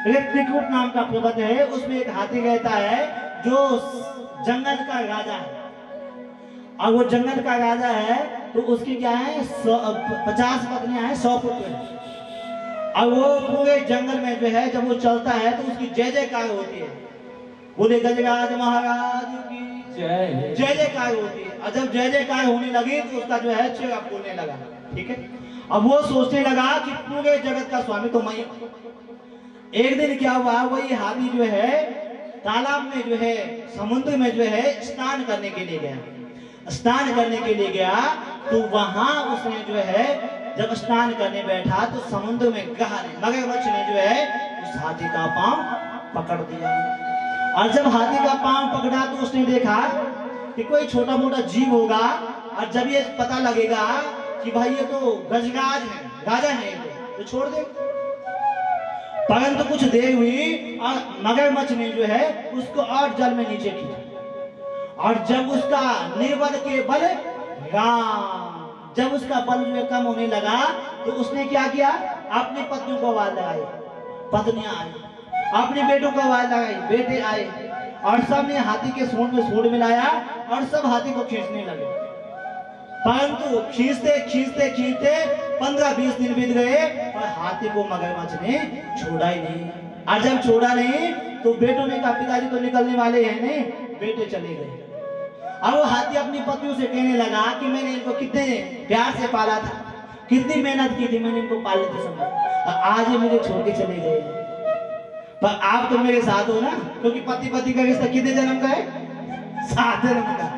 एक त्रिकूट नाम का पर्वत है, उसमें एक हाथी रहता है जो जंगल का राजा है। और वो जंगल का राजा है तो उसकी क्या है 50 पत्नियां हैं, 100 पुत्र हैं। और वो पूरे जंगल में जो है जब वो चलता है तो उसकी जय जयकार होती है। बोले गजराज महाराज की जय जयकार होती है। और जब जय जयकार होने लगी तो उसका जो है चेहरा फूलने लगा। ठीक है, अब वो सोचने लगा कि पूरे जगत का स्वामी तो मैं हूं। एक दिन क्या हुआ, वही हाथी जो है तालाब में जो है समुद्र में जो है स्नान करने के लिए गया। स्नान करने के लिए गया तो वहां उसने जो है जब स्नान करने बैठा तो समुद्र में गहरे मगरमच्छ ने जो है उस हाथी का पांव पकड़ दिया। और जब हाथी का पांव पकड़ा तो उसने देखा कि कोई छोटा मोटा जीव होगा, और जब ये पता लगेगा कि भाई ये तो गजराज है, राजा है, तो छोड़ दे। परंतु कुछ देर हुई और मगरमच्छ ने जो है उसको और जल में नीचे खींचा। और जब उसका निर्बल के बल जब उसका बल जो है कम होने लगा तो उसने क्या किया, अपनी पत्नियों को आवाज लगाई, पत्नियां आई, अपने बेटों को आवाज लगाई, बेटे आए, और सब ने हाथी के सूंड में सूंड मिलाया और सब हाथी को खींचने लगे। परंतु खींचते खींचते खींचते 15-20 दिन बीत गए और हाथी को मगरमच्छ ने छोड़ा ही नहीं। और जब छोड़ा नहीं तो बेटों ने कहा पिताजी तो निकलने वाले हैं नहीं, बेटे चले गए। और वो हाथी अपनी पत्नियों से कहने लगा कि मैंने इनको कितने प्यार से पाला था, कितनी मेहनत की थी मैंने इनको पालते समय, और आज ये मुझे छोड़ के चले गए। पर आप तो मेरे साथ हो ना, क्योंकि पति पति का रिश्ता कितने जन्म का है? 7 जन्म का।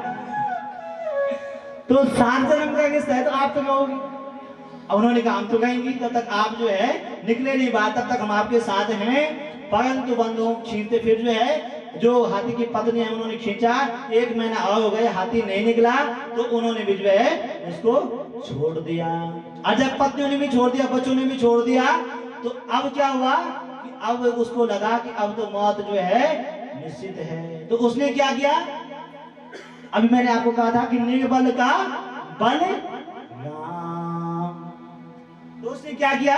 तो 7 जन्म का रिश्ता है तो आप तो कहोगे। उन्होंने कहा हम तो कहेंगे जब तक आप जो है निकले नहीं बाहर तब तक हम आपके साथ हैं। परंतु बंधुओं खींचते फिर जो है जो हाथी की पत्नी है उन्होंने खींचा, 1 महीना और हो गए, हाथी नहीं निकला तो उन्होंने भी जो है उसको छोड़ दिया। और जब पत्नियों ने भी छोड़ दिया, बच्चों ने भी छोड़ दिया, तो अब क्या हुआ कि अब उसको लगा कि अब तो मौत जो है निश्चित है। तो उसने क्या किया, अभी मैंने आपको कहा था कि निर्बल का बल राम। तो उसने क्या किया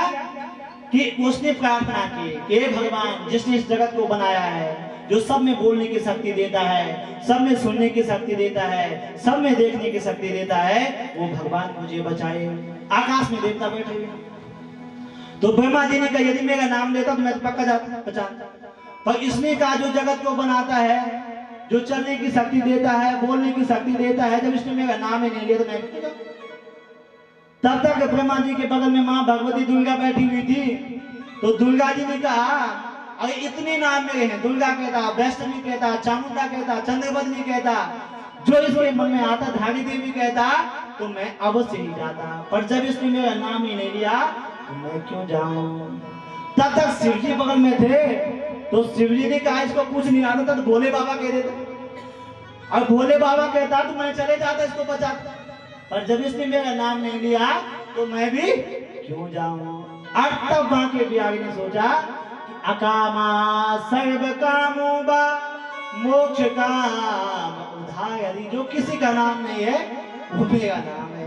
कि उसने प्रार्थना की कि हे भगवान जिसने इस जगत को बनाया है, जो सब में बोलने की शक्ति देता है, सब में सुनने की शक्ति देता है, सब में देखने की शक्ति देता है, वो भगवान मुझे बचाए। आकाश में देवता बैठे हुए, तो ब्रह्मा जी ने कहा यदि मेरा नाम लेता तो मैं तो पक्का जाता पहचानता। पर इसने कहा जो जगत को बनाता है जो चलने की शक्ति देता है, बोलने की शक्ति देता है, जब इसने मेरा नाम ही नहीं लिया तो मैं क्यों जाऊं? तब तक ब्रह्मा जी के बगल में माँ भगवती दुर्गा बैठी हुई थी। तो दुर्गा जी ने कहा, अरे इतने नाम मेरे हैं, दुर्गा कहता, वैष्णवी कहता, चामुंडा कहता, चंद्रवदनी कहता, जो इसके मन में आता, धारी देवी कहता, तो मैं अवश्य ही जाता। पर जब इसने मेरा नाम ही नहीं लिया तो मैं क्यों जाऊं? तब तक शिव जी बगल में थे। तो शिव जी ने कहा, इसको कुछ नहीं आता था तो भोले बाबा कह देते, और भोले बाबा कहता तो मैं चले जाता, इसको बचाता। पर जब इसने मेरा नाम नहीं लिया तो मैं भी क्यों जाऊं? और तब बांके बिहारी ने सोचा, अकामा सर्व कामो बा मोक्ष काम उधारी, जो किसी का नाम नहीं है वो मेरा नाम है।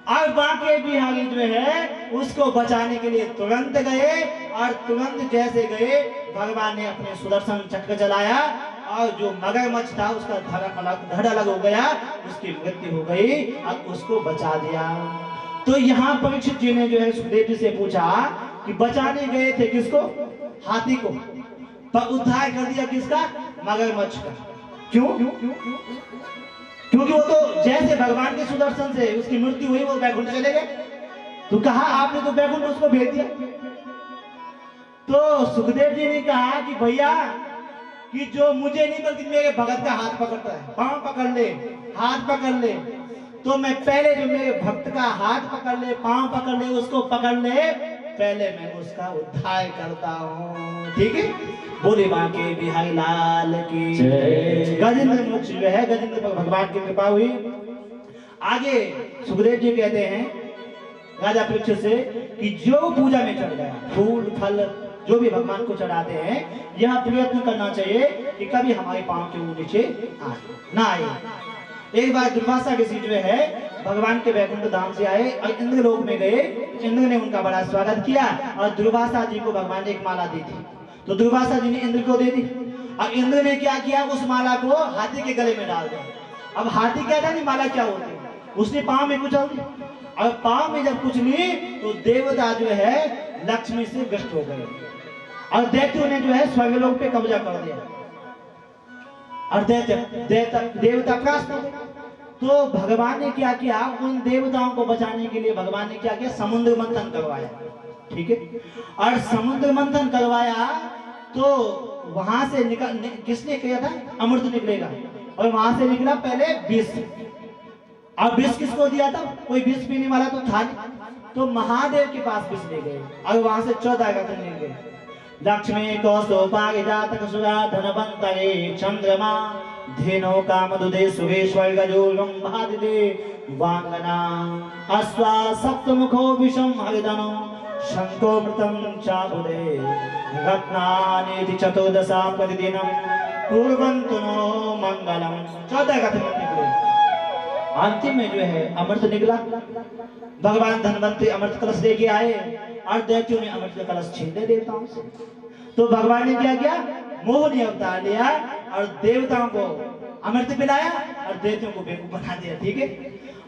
और बांके बिहारी जो है उसको बचाने के लिए तुरंत गए, और तुरंत जैसे गए भगवान ने अपने सुदर्शन चक्र चलाया, और जो मगरमच्छ था उसका धड़ अलग हो गया, उसकी मृत्यु हो गई, और उसको बचा दिया। तो यहाँ परीक्षित जी ने जो है सुखदेव जी से पूछा कि बचाने गए थे किसको? हाथी को, पर उद्धार कर दिया किसका? मगरमच्छ का। क्यों? क्योंकि वो तो जैसे भगवान के सुदर्शन से उसकी मृत्यु हुई, वो बैकुंठ चले गए। तो कहा आपने तो बैकुंठ उसको भेज दिया। तो सुखदेव जी ने कहा कि भैया, कि जो मुझे नहीं बल्कि मेरे भगत का हाथ पकड़ता है, पांव पकड़ ले, हाथ पकड़ ले, तो मैं पहले जो मेरे भक्त का हाथ पकड़ ले, पांव पकड़ ले, उसको पकड़ ले, पहले मैं उसका उद्धार करता हूँ। ठीक है? बोले बांके बिहारी लाल की जय। गजेंद्र मोक्ष जो है, गजेंद्र भगवान की कृपा हुई। आगे सुखदेव जी कहते हैं राजा परीक्षित से कि जो पूजा में चढ़ गया, फूल फल जो भी भगवान को चढ़ाते हैं, यह प्रयत्न करना चाहिए कि कभी हमारे पांव के नीचे ना आए। एक बार दुर्वासा ऋषि जो है भगवान के वैकुंठ धाम से आए और इंद्र लोक में गए। इंद्र ने उनका बड़ा स्वागत किया, और दुर्वासा जी को भगवान ने एक माला दी थी, तो दुर्वासा जी ने इंद्र को दे दी। और इंद्र ने क्या किया, उस माला को हाथी के गले में डाल दिया। अब हाथी क्या था नहीं माला क्या होती, उसने पांव में कुचल दी, और पांव में जब कुचली तो देवता जो है लक्ष्मी से ग्रस्त हो गए, और दैत्यों ने जो है स्वर्गलोक पे कब्जा कर दिया, और देवता त्रास्त हो गए। तो भगवान ने क्या किया, उन देवताओं को बचाने के लिए भगवान ने क्या किया, समुद्र मंथन करवाया। ठीक है? और समुद्र मंथन करवाया तो वहां से किसने किया था, अमृत निकलेगा, और वहां से निकला पहले विष। और विष किसको दिया था, कोई विष पीने वाला तो था नहीं, तो महादेव के पास विष ले गए, और वहां से 14 रत्न ले गए। लक्ष्मी कौस्तुभारिजातक सुरा धनवंतरे चंद्रमा धेनो कामदुदे सुरेश्वर गजोर्गंभादिदे वांगना अश्वा सप्तमुखो विषम हरिधनो शंकोमृतम चाबुदे रत्नानि चतुर्दशा प्रतिदिनम कुर्वन्तु नो मंगलम। 14 रत्न निकले। अंतिम में जो है अमृत निकला। भगवान धनवंतरी अमृत कलश लेके आए, और दैत्यों ने अमृत कलश छीन ले देवताओं से। तो भगवान ने क्या किया, मोहनी अवतार लिया, और देवताओं को अमृत पिलाया, और दैत्यों को बेवकूफ बना दिया। ठीक है?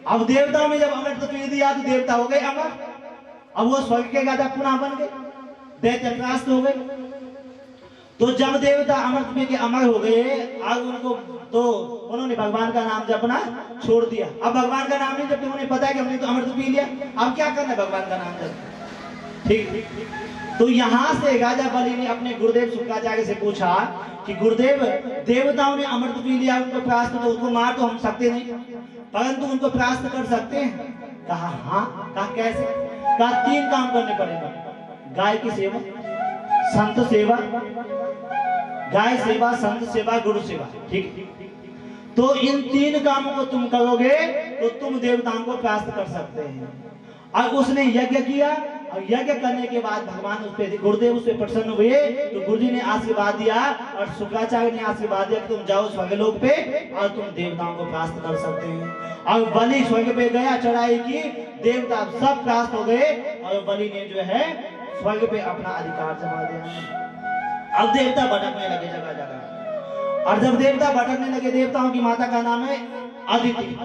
अब देवताओं में जब अमृत पी दिया तो देवता हो गए अमर, अब वो स्वर्ग के राजा पुनः बन गए, दैत्य त्रास्त हो गए। तो जब देवता अमृत पी के अमर हो गए, आज उनको तो उन्होंने भगवान का नाम जपना छोड़ दिया। अब भगवान का नाम नहीं जब उन्हें पता है कि हमने तो अमृत पी लिया, अब क्या करना है भगवान का नाम जप। ठीक? तो यहाँ से राजा बलि ने अपने गुरुदेव शुक्राचार्य से पूछा कि गुरुदेव, देवताओं ने अमृत पी लिया, उनको प्रास्त तो उनको मार तो हम सकते नहीं, परंतु उनको प्रास्त कर सकते हैं। कहा हाँ। कहा कैसे? कहा 3 काम करने पड़ेगा, गाय की सेवा, संत सेवा, गाय सेवा, संत सेवा, गुरु सेवा। ठीक? तो इन 3 कामों को तुम करोगे तो तुम देवताओं को प्रास्त कर सकते हैं। और उसने यज्ञ किया, और यज्ञ करने के बाद भगवान उस पे, गुरुदेव उस पे प्रसन्न हुए, तो गुरुजी ने आशीर्वाद दिया, और शुक्राचार्य ने आशीर्वाद दिया कि तुम जाओ स्वर्गलोक पे और तुम देवताओं को प्रास्त कर सकते हैं। और बलि स्वर्ग पे गया, चढ़ाई की, देवता सब प्रास्त हो गए, और बलि ने जो है स्वर्ग पे अपना अधिकार जमा दिया। अब देवता भटकने लगे जगह जगह, और जब देवता भटकने लगे, देवताओं की माता का नाम है अदिति,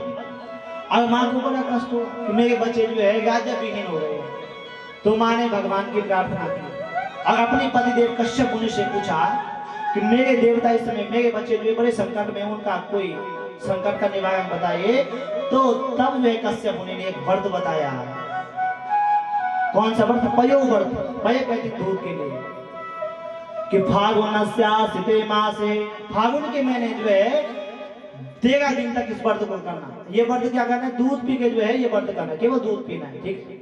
और माँ को बड़ा कष्ट हो कि मेरे बच्चे जो है राजा विहीन हो रहे हैं। तो माँ ने भगवान की प्रार्थना की, और अपने पतिदेव कश्यप मुनि से पूछा कि मेरे देवता इस समय मेरे बच्चे जो है बड़े संकट में हैं, उनका कोई संकट का निवारण बताइए। तो तब वे कश्यप मुनि ने एक व्रत बताया। कौन सा व्रत? पयो व्रत। पय कहते दूध के लिए, कि फागुनस्यासिते मासे, फागुन के महीने जो है 13 दिन तक इस व्रत को करना। ये व्रत क्या करना है? दूध पी के जो है ये व्रत करना है, केवल दूध पीना है, ठीक है।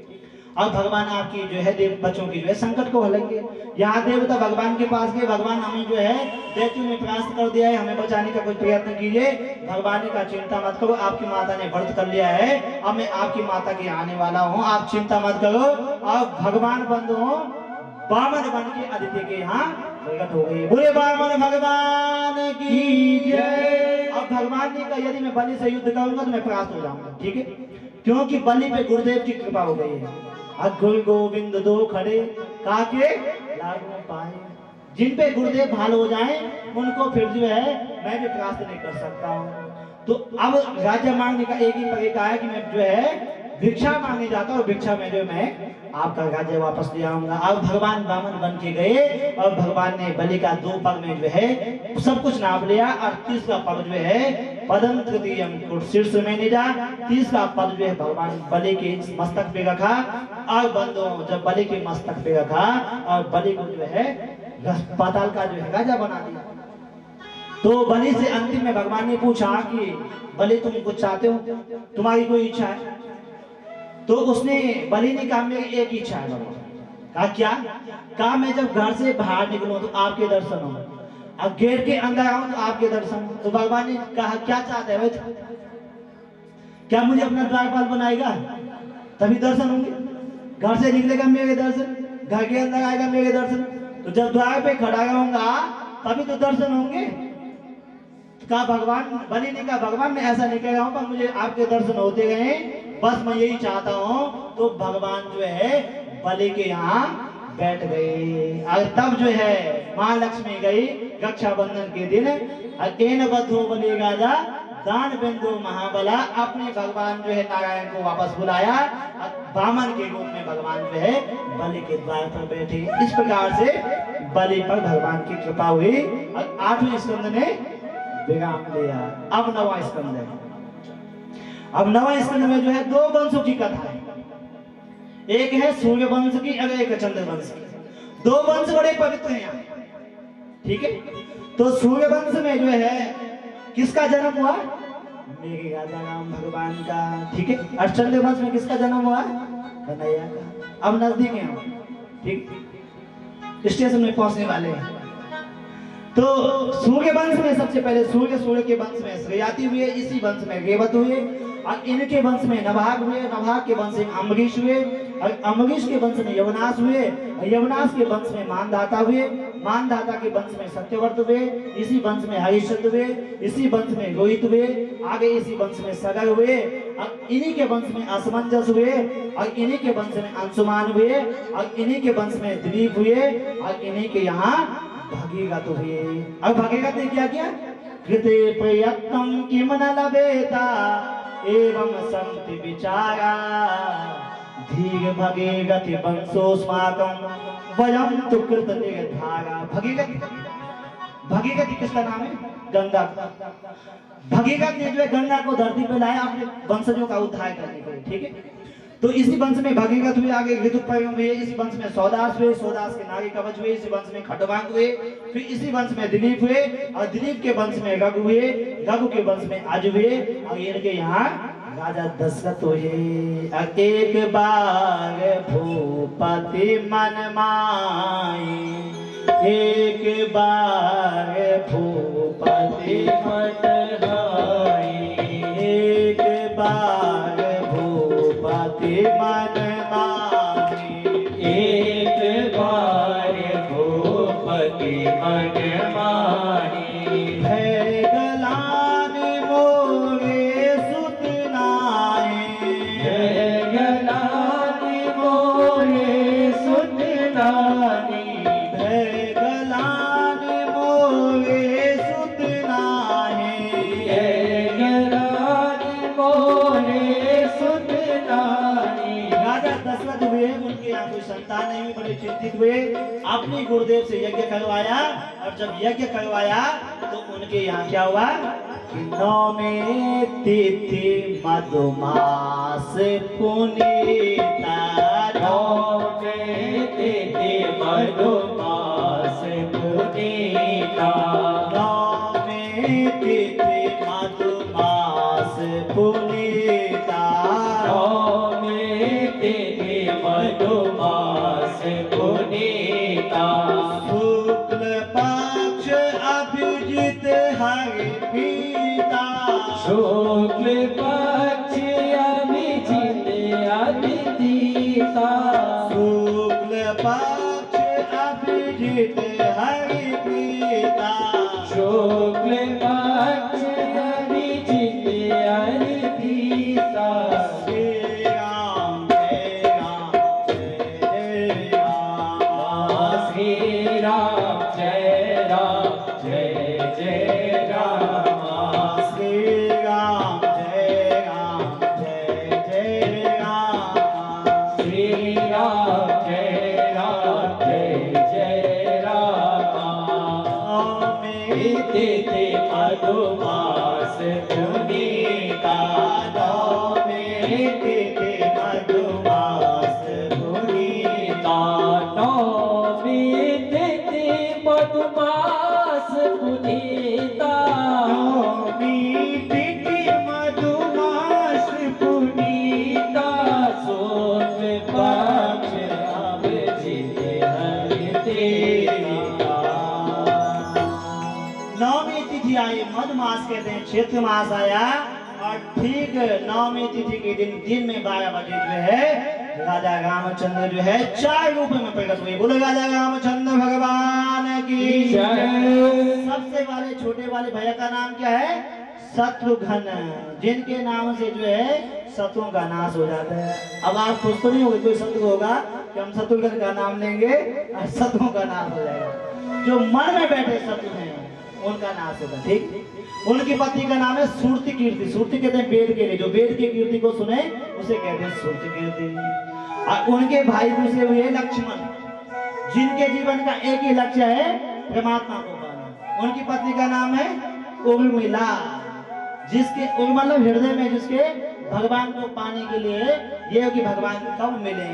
अब भगवान आपकी जो है देव बच्चों की जो है संकट को हलेंगे। यहाँ देवता भगवान के पास गए, भगवान हमें जो है दैत्यों ने प्रयास कर दिया है, हमें बचाने का कोई प्रयत्न कीजिए। भगवान ने कहा चिंता मत करो, आपकी माता ने व्रत कर लिया है, अब मैं आपकी माता के आने वाला हूँ, आप चिंता मत करो। अब भगवान बंधु बामन बन के आदित्य के यहाँ प्रकट हो गए। बोले बामन भगवान की जय। अब भगवान ने कहा यदि मैं बलि से युद्ध करूंगा तो मैं परास्त हो जाऊंगा, ठीक है, क्योंकि बलि पे गुरुदेव की कृपा हो गई है। अब गुरु गोविंद दो खड़े काके लागू पाए, जिन पे गुरुदेव भाल हो जाए उनको फिर जो है मैं भी परास्त नहीं कर सकता हूँ। तो अब राज्य मांगने का एक ही तरीका है कि मैं जो है भिक्षा मांगने जाता हूँ, भिक्षा में जो मैं आपका राज्य वापस ले आऊंगा। अब भगवान बामन बन के गए और भगवान ने बलि का 2 पग में जो है सब कुछ नाप लिया, और 30वां पग जो है पदम तृतीयम को शीर्ष में ले जा, 30वां पग जो है भगवान बलि के मस्तक पे रखा। और बंदो जब बलि के मस्तक पे रखा और बलि को जो है पाताल का जो है राजा बना दिया। तो बलि से अंतिम में भगवान ने पूछा कि बलि तुम कुछ चाहते हो, तुम्हारी कोई इच्छा है? तो उसने बलि ने कहा मेरी एक इच्छा है भगवान। कहा क्या? कहा मैं जब घर से बाहर निकलूं तो आपके दर्शन हो, अब गेट के अंदर आऊं तो आपके दर्शन हो। तो भगवान ने कहा क्या चाहते हैं? क्या मुझे अपना द्वारपाल बनाएगा तभी दर्शन होंगे? घर से निकलेगा मेरे दर्शन, घर के अंदर आएगा मेरे दर्शन, तो जब द्वार पे खड़ा रहूंगा तभी तो दर्शन होंगे। कहा भगवान, बलि ने कहा भगवान मैं ऐसा नहीं कह रहा हूं, पर मुझे आपके दर्शन होते गए, बस मैं यही चाहता हूँ। तो भगवान जो है बलि के यहाँ बैठ गए। और तब जो है माँ लक्ष्मी गई रक्षाबंधन के दिन, एन बधो बलि राजा दान बिंदु महाबला, अपने भगवान जो है नारायण को वापस बुलाया, बामन के रूप में भगवान जो है बलि के द्वार पर बैठे। इस प्रकार से बलि पर भगवान की कृपा हुई और 8वें स्कंद ने विराम लिया। अब 9वां स्कंद है। अब 9वां स्कंद में जो है 2 वंशों की कथा है, एक है सूर्य वंश की और एक चंद्र वंश की। 2 वंश बड़े पवित्र हैं यहाँ, ठीक है। तो सूर्य वंश में जो है किसका जन्म हुआ? मेरे राजा राम भगवान का, ठीक है। और चंद्र वंश में किसका जन्म हुआ? कन्हैया का। अब नजदीक है हम, ठीक, स्टेशन में पहुंचने वाले हैं। तो सूर्य वंश में सबसे पहले सूर्य के वंश में श्रेयाति हुए, इसी वंश में रेवत हुए, और इनके वंश में नभाग हुए, नभाग के वंश में अम्बरीश हुए, और अम्बरीश के वंश में यवनाश हुए, और यवनाश के वंश में मानधाता हुए, मानधाता के वंश में सत्यव्रत हुए, इसी वंश में हरिश्चंद्र हुए, इसी वंश में रोहित हुए, आगे इसी वंश में सगर हुए, और इन्हीं के वंश में असमंजस हुए, और इन्हीं के वंश में अंशुमान हुए, और इन्हीं के वंश में दिलीप हुए, और इन्हीं के यहाँ भगीरथ हुए। अब भगीरथ ने क्या किया? कृते प्रयत्नं किम न लभेता एवं संति विचारा धीर भगीरथ वंशोस्माकं वयं तु कृत निर्धारा। भगीरथ किसका नाम है? गंगा का। भगीरथ ने जो है गंगा को धरती पे लाया अपने वंशजों का उद्धार करने के लिए, ठीक है। तो इसी वंश में भगीरथ हुए, आगे ऋतुपर्य हुए, इसी वंश में सौदास हुए, सौदास के नारी कवच हुए, इसी वंश में खड्गवांग हुए, फिर इसी वंश में दिलीप हुए, और दिलीप के वंश में रघु हुए, रघु के वंश में अज हुए, और इनके यहाँ राजा दशरथ हुए। एक बार भूपति मन माई, एक बार भूपति मन हाई, एक बार भूपति मन माई, एक बार भूपति मन माही, है गलानी मोरे सुत नाई, है गलानी मोरे सुत नानी, है गलानी संतान नहीं हुई, बड़े चिंतित हुए। अपने गुरुदेव से यज्ञ करवाया, और जब यज्ञ करवाया तो उनके यहाँ क्या हुआ कि 9वें तिथि मधुमास पुनीता, 9वें तिथि मधुमास पुनीता, 9वें तिथि मधुमास पुनीता, 9वें तिथि मधुमास पुनीता, शुक्ल पक्ष अभिजित हरि पीता, शुक्ल पक्ष अभिजित अभिदीता, शुक्ल पक्ष अभिजित हरि पीता, शुक्ल पक्ष अभिजित अभिदीता। श्री राम जय राम जय राम, श्री राम जय राम जय जय राम, श्री राम जय राम जय जय राम, श्री राम जय राम जय जय राम। तिथि मधुमास पुनीता, 9वें तिथि मधुमास पुनीता, 9वें तिथि मधुमास पुनीता, 9वीं तिथि मधुमास पुनीता, शुक्ल पक्ष अभिजित हरितेता। 9वीं तिथि आई, मधुमास कहते हैं, क्षेत्र मास आया, और ठीक 9वीं तिथि के दिन में 12 बजे जो है राजा रामचंद्र जो है 4 रूप में प्रकट हुए। बोलो राजा रामचंद्र भगवान की जय। सबसे वाले छोटे वाले भैया का नाम क्या है? शत्रुघ्न, जिनके नाम से जो है शत्रुओं का नाश हो जाता है। अब आप खुश तो नहीं होंगे, कोई शत्रु होगा कि हम शत्रुघ्न का नाम लेंगे और शत्रुओं का नाश हो जाएगा। जो मन में बैठे शत्रु हैं उनका नाश होगा। ठीक, उनकी पत्नी का नाम है सुरति कीर्ति। सुरति कहते हैं वेद के लिए, जो वेद की कीर्ति को सुने उसे कहते हैं सुरति कीर्ति। और उनके भाई दूसरे हुए लक्ष्मण, जिनके जीवन का एक ही लक्ष्य है परमात्मा को पाना। उनकी पत्नी का नाम है उर्मिला, जिसके मतलब हृदय में जिसके भगवान को पाने के लिए ये कि भगवान कब मिले।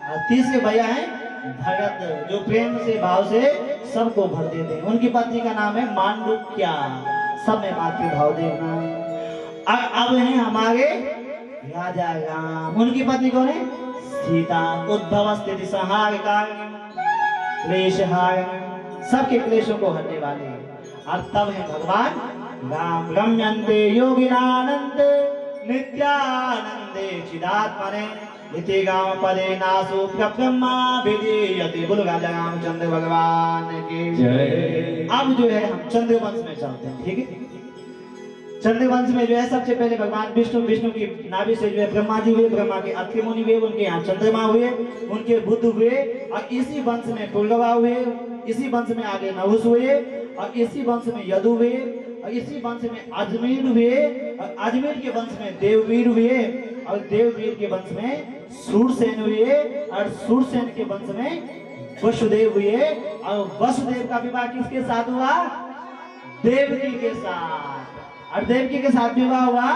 और तीसरे भैया है भरत, जो प्रेम से भाव से सबको भर देते हैं। उनकी पत्नी का नाम है मांडुक्या, सब में मातृ भाव देखना। अब है हमारे राजा राम, उनकी पत्नी कौन है? सीता। उद्भव स्थिति संहार कारण क्लेश हार, सबके क्लेशों को हटने वाले। और तब है भगवान राम, रम्यन्ते योगिनानंद नित्यानंदे चिदात्मने इति गांव पदे नासु ब्रह्मा विधीयते। बोलो राजा रामचंद्र भगवान की जय। अब जो है हम चंद्रवंश में चलते हैं। ठीक है, चंद्रवंश में जो है सबसे पहले भगवान विष्णु की नाभि से जो है ब्रह्मा जी हुए, ब्रह्मा के अत्रि मुनि हुए, उनके यहाँ चंद्रमा हुए, उनके बुध हुए, और इसी वंश में पुलगवा हुए, इसी वंश में आगे नहुस हुए, और इसी वंश में यदु हुए, और इसी वंश में अजमेर हुए, और अजमेर के वंश में देववीर हुए, और देववीर के वंश में सूरसेन हुए, और सूरसेन के वंश में वसुदेव हुए। और वसुदेव का विवाह किसके साथ हुआ? देवकी के साथ। और देवकी के साथ विवाह हुआ।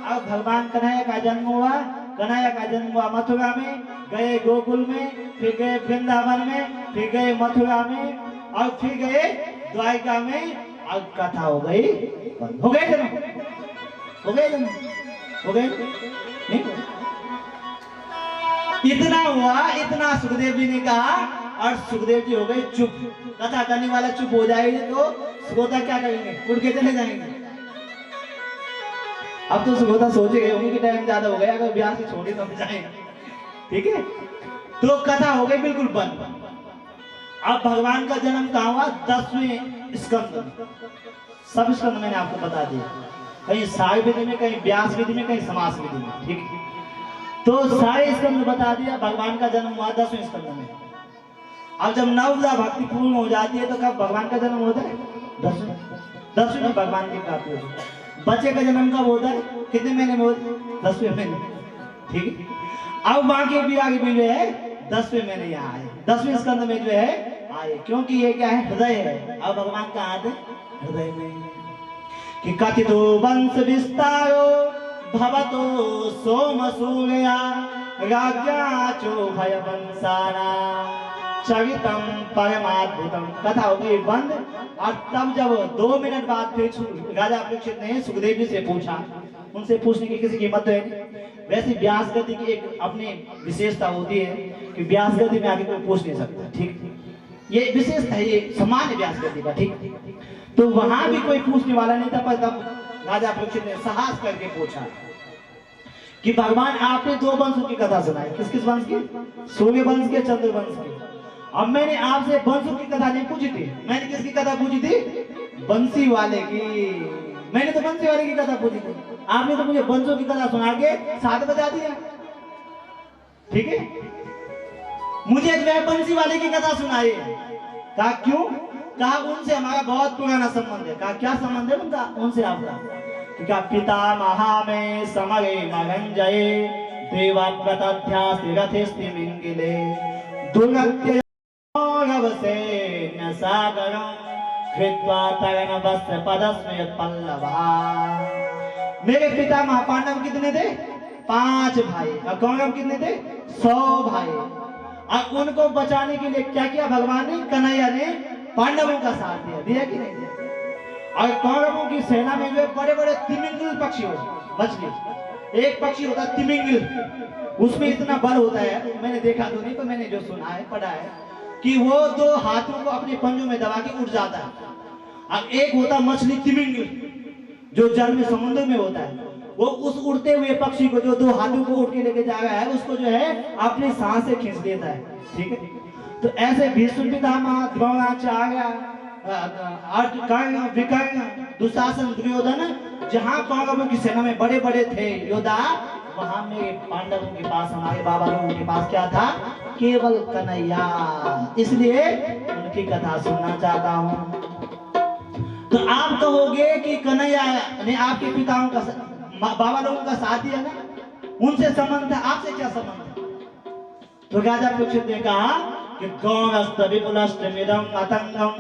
अब भगवान कन्हैया का जन्म हुआ। कन्हैया का जन्म हुआ मथुरा में, गए गोकुल में, फिर गए वृंदावन में, फिर गए मथुरा में, और फिर गए द्वारिका में। अब कथा हो गई, हो गए जन्म, हो गए जन्म, हो गए नहीं? इतना हुआ, इतना सुखदेव जी ने कहा, और सुखदेव जी हो गए चुप। कथा करने वाला चुप हो जाएगी तो सुखोता क्या करेंगे? उड़ के चले जाएंगे। अब तो सुखोता सोचे गए होंगे कि टाइम ज्यादा हो गया, अगर ब्याह से छोड़ी तो हम जाएंगे। ठीक है, तो कथा हो गई बिल्कुल बंद। अब भगवान का जन्म कहाँ हुआ? 10वें स्कंद में। सब स्कंद मैंने आपको बता दिया, कहीं साय विधि में, कहीं व्यास विधि में, कहीं समास विधि में। ठीक है, तो सारे स्कंद बता दिया। भगवान का जन्म हुआ 10वें स्कंद में। अब जब नवदा भक्ति पूर्ण हो जाती है तो कब भगवान का जन्म होता है? 10वें में भगवान की प्राप्ति होती है। बच्चे का जन्म कब होता है? कितने महीने में होता है? 10वें महीने। ठीक है, अब बाकी भी आगे भी जो है 10वें महीने यहाँ आए, 10वें स्कंद में जो है आए, क्योंकि ये क्या है, हृदय है। अब भगवान कहाँ आते, हृदय में। कि कथितो वंश विस्तारो भवतो सोम सूर्या राज्ञा चो भय वंशाना चरितम परमाद्भुतम। कथा हो गई बंद। और तब जब 2 मिनट बाद फिर राजा परीक्षित ने सुखदेव जी से पूछा, उनसे पूछने की किसी की हिम्मत है नहीं। वैसे व्यास गति की एक अपनी विशेषता होती है कि व्यास गति में आगे कोई पूछ नहीं सकता, ठीक, ये विशेषता है, ये सम्मान व्यास गति का, ठीक। तो वहां भी कोई पूछने वाला नहीं था, पर तब राजा परीक्षित ने साहस करके पूछा कि भगवान आपने 2 वंशों की कथा सुनाई, किस किस वंश की, सूर्य वंश के, चंद्र वंश की। अब मैंने आपसे वंशों की कथा नहीं पूछी थी, मैंने किसकी कथा पूछी थी, बंसी वाले की। मैंने तो बंसी वाले की कथा पूछी थी, आपने तो मुझे वंशों की कथा सुना के 7 बजा दिया, ठीक है। मुझे जो है बंसी वाले की कथा सुनाई। कहा क्यों, कहा उनसे हमारा बहुत पुराना संबंध है। कहा क्या संबंध है उनका, उनसे आपका। क्या पिता महा में समरे मगंजये देवा प्रतध्यास्ति रथेस्ति मिंगिले दुर्गत्य रवसे न सागरं कृत्वा तरणवस्य पदस्मय पल्लवा। मेरे पिता महापांडव कितने थे, 5 भाई, और कौरव कितने थे, 100 भाई। और उनको बचाने के लिए क्या किया भगवान ने, कन्हैया ने पांडवों का साथ दिया, दिया कि नहीं दिया। और कौरवों की सेना में जो बड़े बड़े तिमिंगिल पक्षी होते, मछली, एक पक्षी होता है तिमिंगिल, उसमें इतना बल होता है, मैंने देखा तो नहीं, पर मैंने जो सुना है, पढ़ा है कि वो 2 हाथों को अपने पंजों में दबा के उड़ जाता है। और एक होता मछली तिमिंगिल जो जल में, समुद्र में होता है, वो उस उड़ते हुए पक्षी को जो 2 हाथों को उड़ के लेके जा रहा है, उसको जो है अपनी सांस से खींच देता है, ठीक है। तो ऐसे भीष्म पितामह, द्रोणाचार्य, कर्ण, विकर्ण, दुशासन, दुर्योधन, जहां कौरवों की सेना में बड़े बड़े थे योद्धा, वहां में पांडवों के पास, हमारे बाबा लोगों के पास क्या था, केवल कन्हैया। इसलिए उनकी कथा सुनना चाहता हूं। तो आप कहोगे कि कन्हैया ने आपके पिताओं का, बाबा लोगों का साथ दिया ना, उनसे संबंध था, आपसे क्या संबंध है। तो राजा परीक्षित ने कहा कि गौरस्त विपुलस्त मिदम मतंगम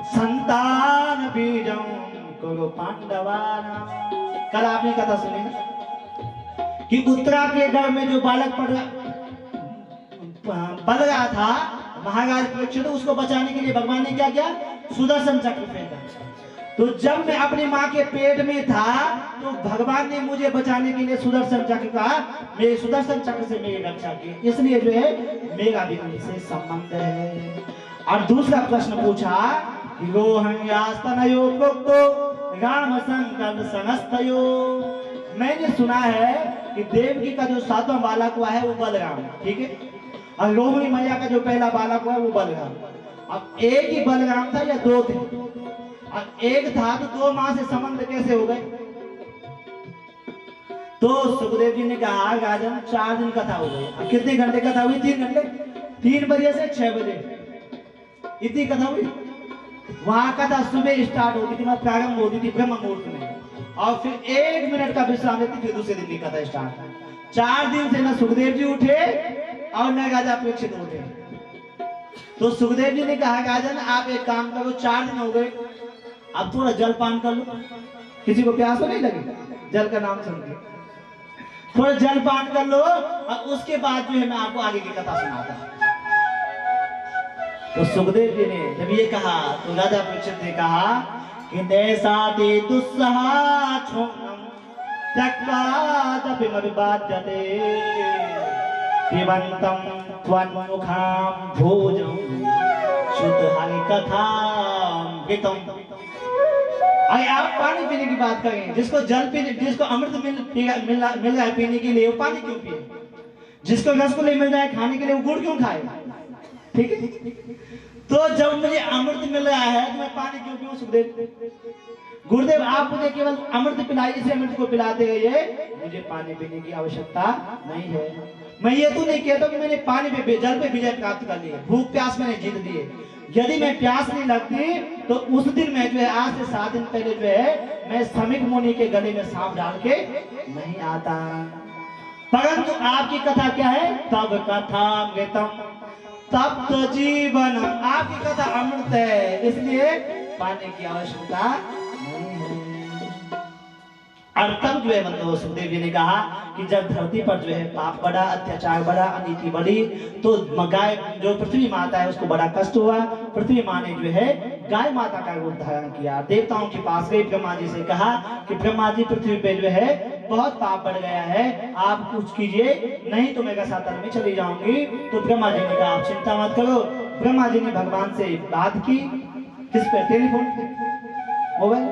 संतान बीजम कुरु पांडवानां। कल आपने कथा सुनी ना कि उत्तरा के घर में जो बालक पल रहा था महाराज परीक्षित, उसको बचाने के लिए भगवान ने क्या किया, सुदर्शन चक्र फेंका। तो जब मैं अपनी माँ के पेट में था तो भगवान ने मुझे बचाने के लिए सुदर्शन चक्र का, मेरे सुदर्शन चक्र से मेरी रक्षा की, इसलिए जो है मेरा भी उनसे संबंध है। और दूसरा प्रश्न पूछा, रोहंग्यास्तनयो प्रोक्तो राम संकल्प सनस्तयो। मैंने सुना है कि देवकी का जो 7वां बालक हुआ है वो बलराम, ठीक है, और रोहिणी मैया का जो पहला बालक हुआ है वो बलराम। अब एक ही बलराम था या 2 थे, और एक था तो 2 माँ से संबंध कैसे हो गए। तो सुखदेव जी ने कहा राजन 4 दिन कथा हो गई। कितने घंटे कथा हुई, 3 घंटे, 3 बजे से 6 बजे इतनी कथा हुई। वहां कथा सुबह स्टार्ट होती थी, मतलब प्रारंभ होती थी ब्रह्म मुहूर्त में, और फिर 1 मिनट का विश्राम लेती, फिर दूसरे दिन की कथा स्टार्ट। 4 दिन से न सुखदेव जी उठे और न राजा परीक्षित उठे। तो सुखदेव जी ने कहा राजन आप एक काम करो, 4 दिन हो गए, अब थोड़ा जल पान कर लो, किसी को प्यास तो नहीं लगी, जल का नाम सुन के थोड़ा जल पान कर लो, और उसके बाद जो है मैं आपको आगे की कथा सुनाता हूं। तो सुखदेव जी ने जब ये कहा तो राजा परीक्षित ने कहा कि नैसाति दुस्सहा छोनम त्यक्त्वा तपिमविबाध्यते पिबन्तं त्वन्मुखां भोजं शुद्ध हरि कथामृतम्। अरे आप पानी पीने की बात करें, जिसको जल पीने, जिसको अमृत मिल रहा है पीने के लिए, वो पानी क्यों पिए। जिसको रसगुल्ले मिल रहा है खाने के लिए, वो गुड़ क्यों खाए, ठीक है। तो जब मुझे अमृत मिल रहा है तो मैं पानी क्यों पीऊं। सुखदेव, गुरुदेव आप मुझे केवल अमृत पिलाइए, इसे अमृत को पिलाते रहिए, मुझे पानी पीने की आवश्यकता नहीं है। मैं ये तो नहीं कहता कि मैंने पानी पे, जल पे विजय प्राप्त कर ली, भूख प्यास मैंने जीत ली है। यदि मैं प्यास नहीं लगती तो उस दिन मैं जो है, आज से 7 दिन पहले जो है, मैं समीक मुनि के गले में सांप डाल के नहीं आता। परंतु आपकी कथा क्या है, तब कथा मृतम तप्त जीवन, आपकी कथा अमृत है, इसलिए पाने की आवश्यकता नहीं है। और तब जो है बंधु सुखदेव जी ने कहा कि जब धरती पर जो है पाप बढ़ा, अत्याचार बढ़ा, अनीति बढ़ी, तो गाय जो पृथ्वी माता है उसको बड़ा कष्ट हुआ। पृथ्वी माँ ने जो है गाय माता का रूप धारण किया। देवताओं के पास गई, ब्रह्मा जी से कहा कि ब्रह्मा जी पृथ्वी पे जो है बहुत पाप बढ़ गया है, आप कुछ कीजिए, नहीं तो मैं रसातल में चली जाऊंगी। तो ब्रह्मा जी ने कहा आप चिंता मत करो। ब्रह्मा जी ने भगवान से बात की, किस पे? टेलीफोन पे, मोबाइल,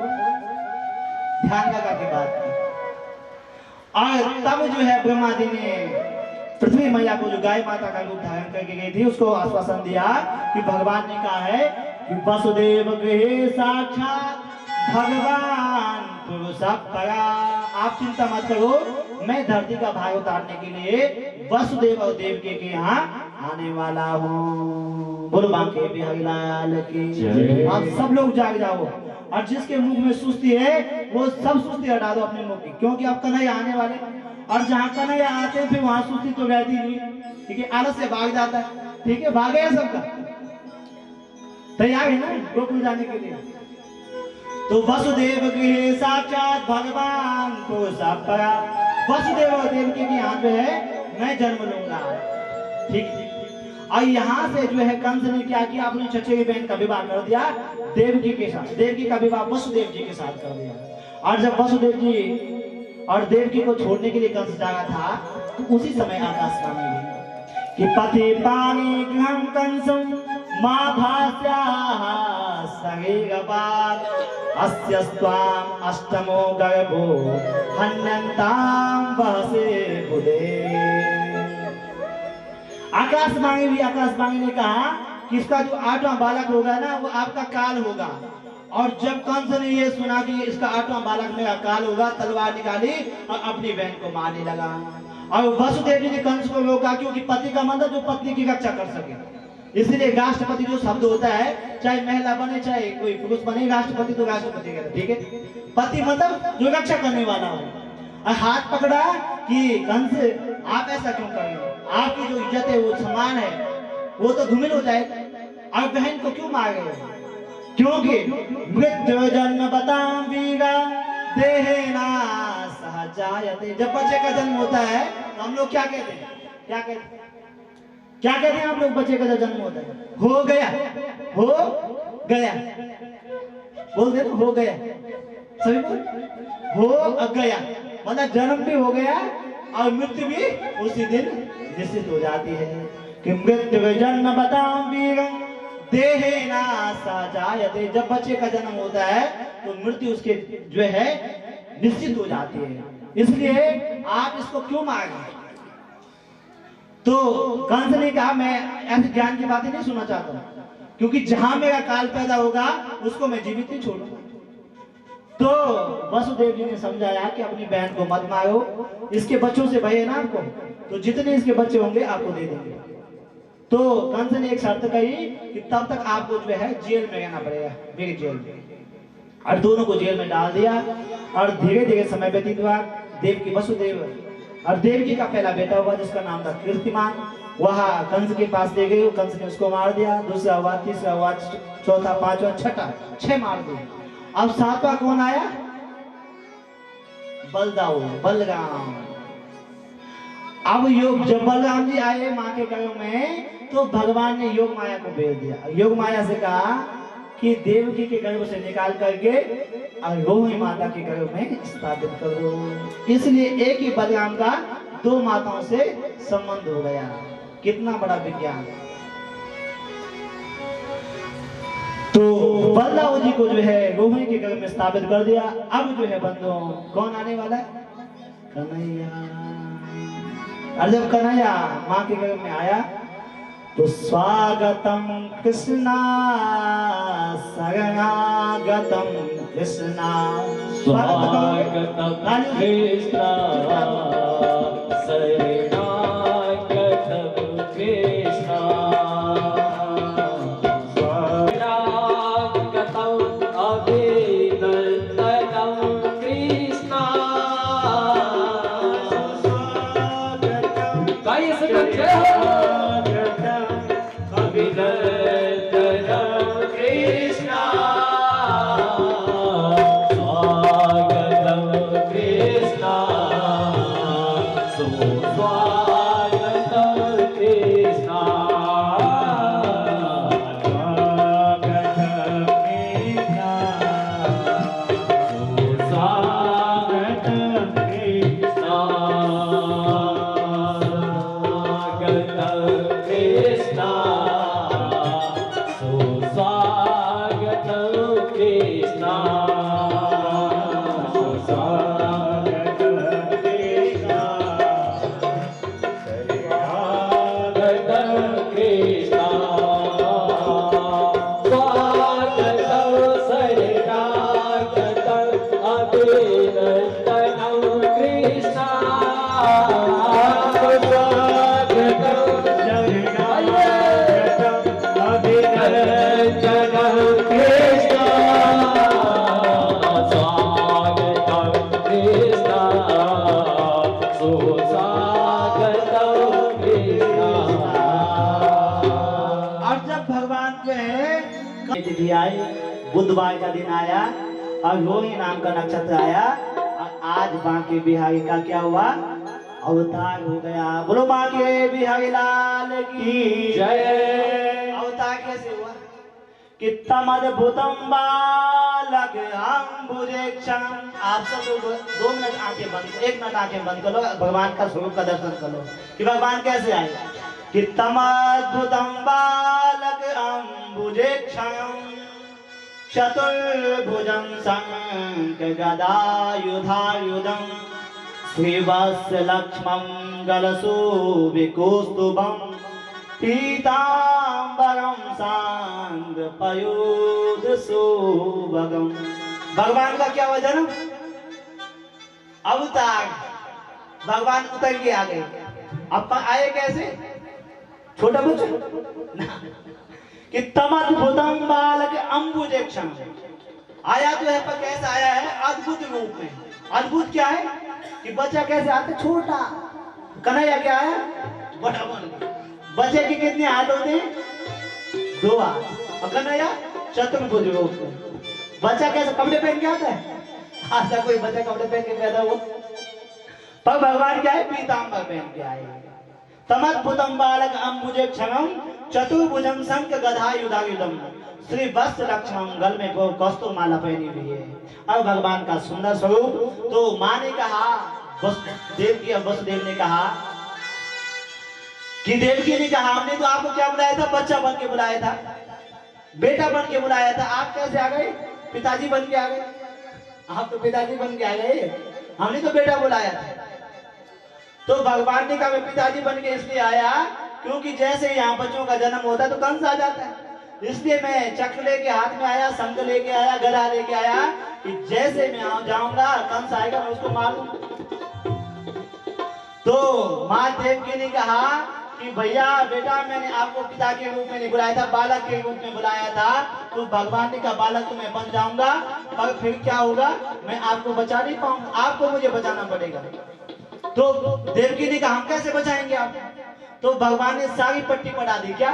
ध्यान लगा के बात की। और तब जो है ब्रह्मा जी ने पृथ्वी मैया को जो गाय माता का रूप धारण करके गई थी उसको आश्वासन दिया कि भगवान ने कहा है कि वसुदेव गृहे साक्षात भगवान पुरुष परा। आप चिंता मत करो, मैं धरती का भार उतारने के लिए वसुदेव और देवकी के यहाँ आने वाला हूँ। बोलो बांके बिहारी लाल की जय। आप सब लोग जाग जाओ, और जिसके मुख में सुस्ती है वो सब सुस्ती हटा दो अपने मुख की, क्योंकि अब कन्हैया आने वाले। और जहाँ कन्हैया आते हैं फिर वहां सुस्ती तो रहती नहीं, ठीक है, आलस से भाग जाता है, ठीक है, भागे है सबका, तैयार है ना गोकुल जाने के लिए। तो वसुदेव गृहे साक्षात भगवान को परा, वसुदेव और देवकी के यहाँ जो है मैं जन्म लूंगा, ठीक। और यहाँ से जो है कंस ने क्या किया, अपनी चचेरी बहन का विवाह कर दिया देवकी के साथ, देवकी का विवाह वसुदेव जी के साथ कर दिया। और जब वसुदेव जी और देवकी को छोड़ने के लिए कंस जा रहा था, तो उसी समय आकाशवाणी हुई कि पति पानी गृहं कंसं मां भास्याः सरीरवान् अस्य स्वाम अष्टमो गर्भो हन्यन्तां वहसे बुधे। आकाशवाणी भी, आकाशवाणी ने कहा कि इसका जो 8वां बालक होगा ना वो आपका काल होगा। और जब कंस ने ये सुना कि इसका 8वां बालक मेरा काल होगा, तलवार निकाली और अपनी बहन को मारने लगा। और वसुदेव जी ने कंस को रोका, क्योंकि पति का मतलब जो पत्नी की रक्षा कर सके। इसलिए राष्ट्रपति जो शब्द होता है, चाहे महिला बने चाहे कोई पुरुष बने, राष्ट्रपति तो राष्ट्रपति कहते, ठीक है। पति मतलब जो रक्षा करने वाला हो। और हाथ पकड़ा कि कंस आप ऐसा क्यों कर रहे हो, आपकी जो इज्जत है वो सम्मान है वो तो धूमिल हो जाएगा। और बहन को क्यों मार रहे हो? क्योंकि मृत्यु जन्म बताम वीरा देहेना सहजायते। जब बच्चे का जन्म होता है तो हम लोग क्या कहते हैं, क्या कहते हैं, क्या कहते हैं हम लोग? बच्चे का जब जन्म होता है हो गया, हो गया, बोल दे, हो गया, सभी बोल, हो गया, मतलब जन्म भी हो गया और मृत्यु भी उसी दिन निश्चित हो जाती है। कि मृत्यु जन्म बताम वीरं देहेना सहजायते। जब बच्चे का जन्म होता है तो मृत्यु उसके जो है निश्चित हो जाती है। इसलिए आप इसको क्यों मार रहे? तो कंस ने कहा मैं ऐसे ज्ञान की बातें नहीं सुनना चाहता हूं, क्योंकि जहां मेरा काल पैदा होगा उसको मैं जीवित नहीं छोड़ूंगा। तो वसुदेव जी ने समझाया कि अपनी बहन को मत मारो, इसके बच्चों से भय है ना आपको, तो जितने इसके बच्चे होंगे आपको दे देंगे। तो कंस ने एक शर्त कही कि तब तक आपको जो है जेल में रहना पड़ेगा, मेरी जेल में। और दोनों को जेल में डाल दिया। और धीरे धीरे समय व्यतीत हुआ। देवकी वसुदेव और देवकी का पहला बेटा हुआ जिसका नाम था कीर्तिमान, वह कंस के पास ले गई, कंस ने उसको मार दिया। दूसरा हुआ, तीसरा हुआ, चौथा, पांचवा, छठा, 6 मार दिए। अब 7वां कौन आया? बलराम। अब योग जब बलराम जी आए माँ के गर्भ में, तो भगवान ने योग माया को भेज दिया। योग माया से कहा कि देवकी के गर्भ से निकाल करके और रोहिणी माता के गर्भ में स्थापित करो। इसलिए एक ही बलराम का 2 माताओं से संबंध हो गया। कितना बड़ा विज्ञान। तो बलराम जी को जो है रोहिणी के गर्भ में स्थापित कर दिया। अब जो है बंधुओं कौन आने वाला है? कन्हैया। और जब कन्हैया माँ के गर्भ में आया तो स्वागतम कृष्णा शरणागतम कृष्णा, स्वागतम कृष्णा शरणागतम कृष्णा, शरणागतम अभिनंदनम कृष्णा, स्वागतम। गाइए सब जय हो। स्वागतम कृष्णा स्वागतम कृष्णा स्वागतम शरणागतम अभिनंदनम कृष्णा स्वागतम शरणागतम अभिनंदनम कृष्णा स्वागतम कृष्णा सुस्वागतम कृष्णा। और जब भगवान जो है तिथि आई, बुधवार का दिन आया और रोहिणी नाम का नक्षत्र आया और आज बांके बिहारी का क्या हुआ, अवतार हो गया। बोलो बांके बिहारी लाल की जय। अवतार कैसे हुआ कि तमद्भुतम बालक अम्बुजेक्षम। आप सब लोग 2 मिनट आंखें बंद, 1 मिनट आंखें बंद कर लो, भगवान का स्वरूप का दर्शन कर लो कि भगवान कैसे आए। कि तमद्भुतम बालक अम्बुजेक्षम चतुर्भुजं शंख गदायुधायुधं श्रीवत्सलक्ष्मं गलशोभिकौस्तुभं पीताम्बरं सांगपयोधशोभगम्। भगवान का क्या हुआ जन्म, अवतार। भगवान उतर के आ गए। अब आए कैसे, छोटा बच्चा कि तमद्भुतम बालक अम्बुजेक्षम आया तो है, पर कैसे आया है, अद्भुत रूप में। अद्भुत क्या है कि बच्चा कैसे आता है, छोटा। कन्हैया क्या है, बड़ा बन गया। बच्चे के कितने हाथ होते हैं, 2 हाथ, और कन्हैया चतुर्भुज रूप में। बच्चा कैसे कपड़े पहन के आता है, आता कोई बच्चा कपड़े पहन के पैदा हुआ, पर भगवान क्या है, पीताम्बर पहन के आए। तमद्भुतम बालक अम्बुजेक्षम चतुर्भुजं शंख गदायुधायुधम श्री वत्सलक्ष्मं, गल में वो कौस्तुभ माला पहनी हुई है। अब भगवान का सुंदर स्वरूप। तो माँ ने कहा, वसुदेव ने कहा कि देवकी ने कहा, हमने तो आपको क्या बुलाया था, बच्चा बन के बुलाया था, बेटा बन के बुलाया था, आप कैसे आ गए, पिताजी बन के आ गए। आप तो पिताजी बन के आ गए, हमने तो बेटा बुलाया था। तो भगवान ने कहा मैं पिताजी बन के इसलिए आया क्योंकि जैसे यहाँ बच्चों का जन्म होता है तो कंस आ जाता है, इसलिए मैं चक्र लेके हाथ में आया, शंख लेके आया, गदा लेके आया कि जैसे मैं जाऊंगा कंस आएगा मैं उसको मार दूंगा। तो माँ देवकी ने कहा कि भैया बेटा मैंने आपको पिता के रूप में नहीं बुलाया था, बालक के रूप में बुलाया था। तो भगवान ने कहा बालक तो मैं बन जाऊंगा, पर फिर क्या होगा, मैं आपको बचा नहीं पाऊंगा, आपको मुझे बचाना पड़ेगा। तो देवकी ने कहा हम कैसे बचाएंगे आप। तो भगवान ने सारी पट्टी पढ़ा दी, क्या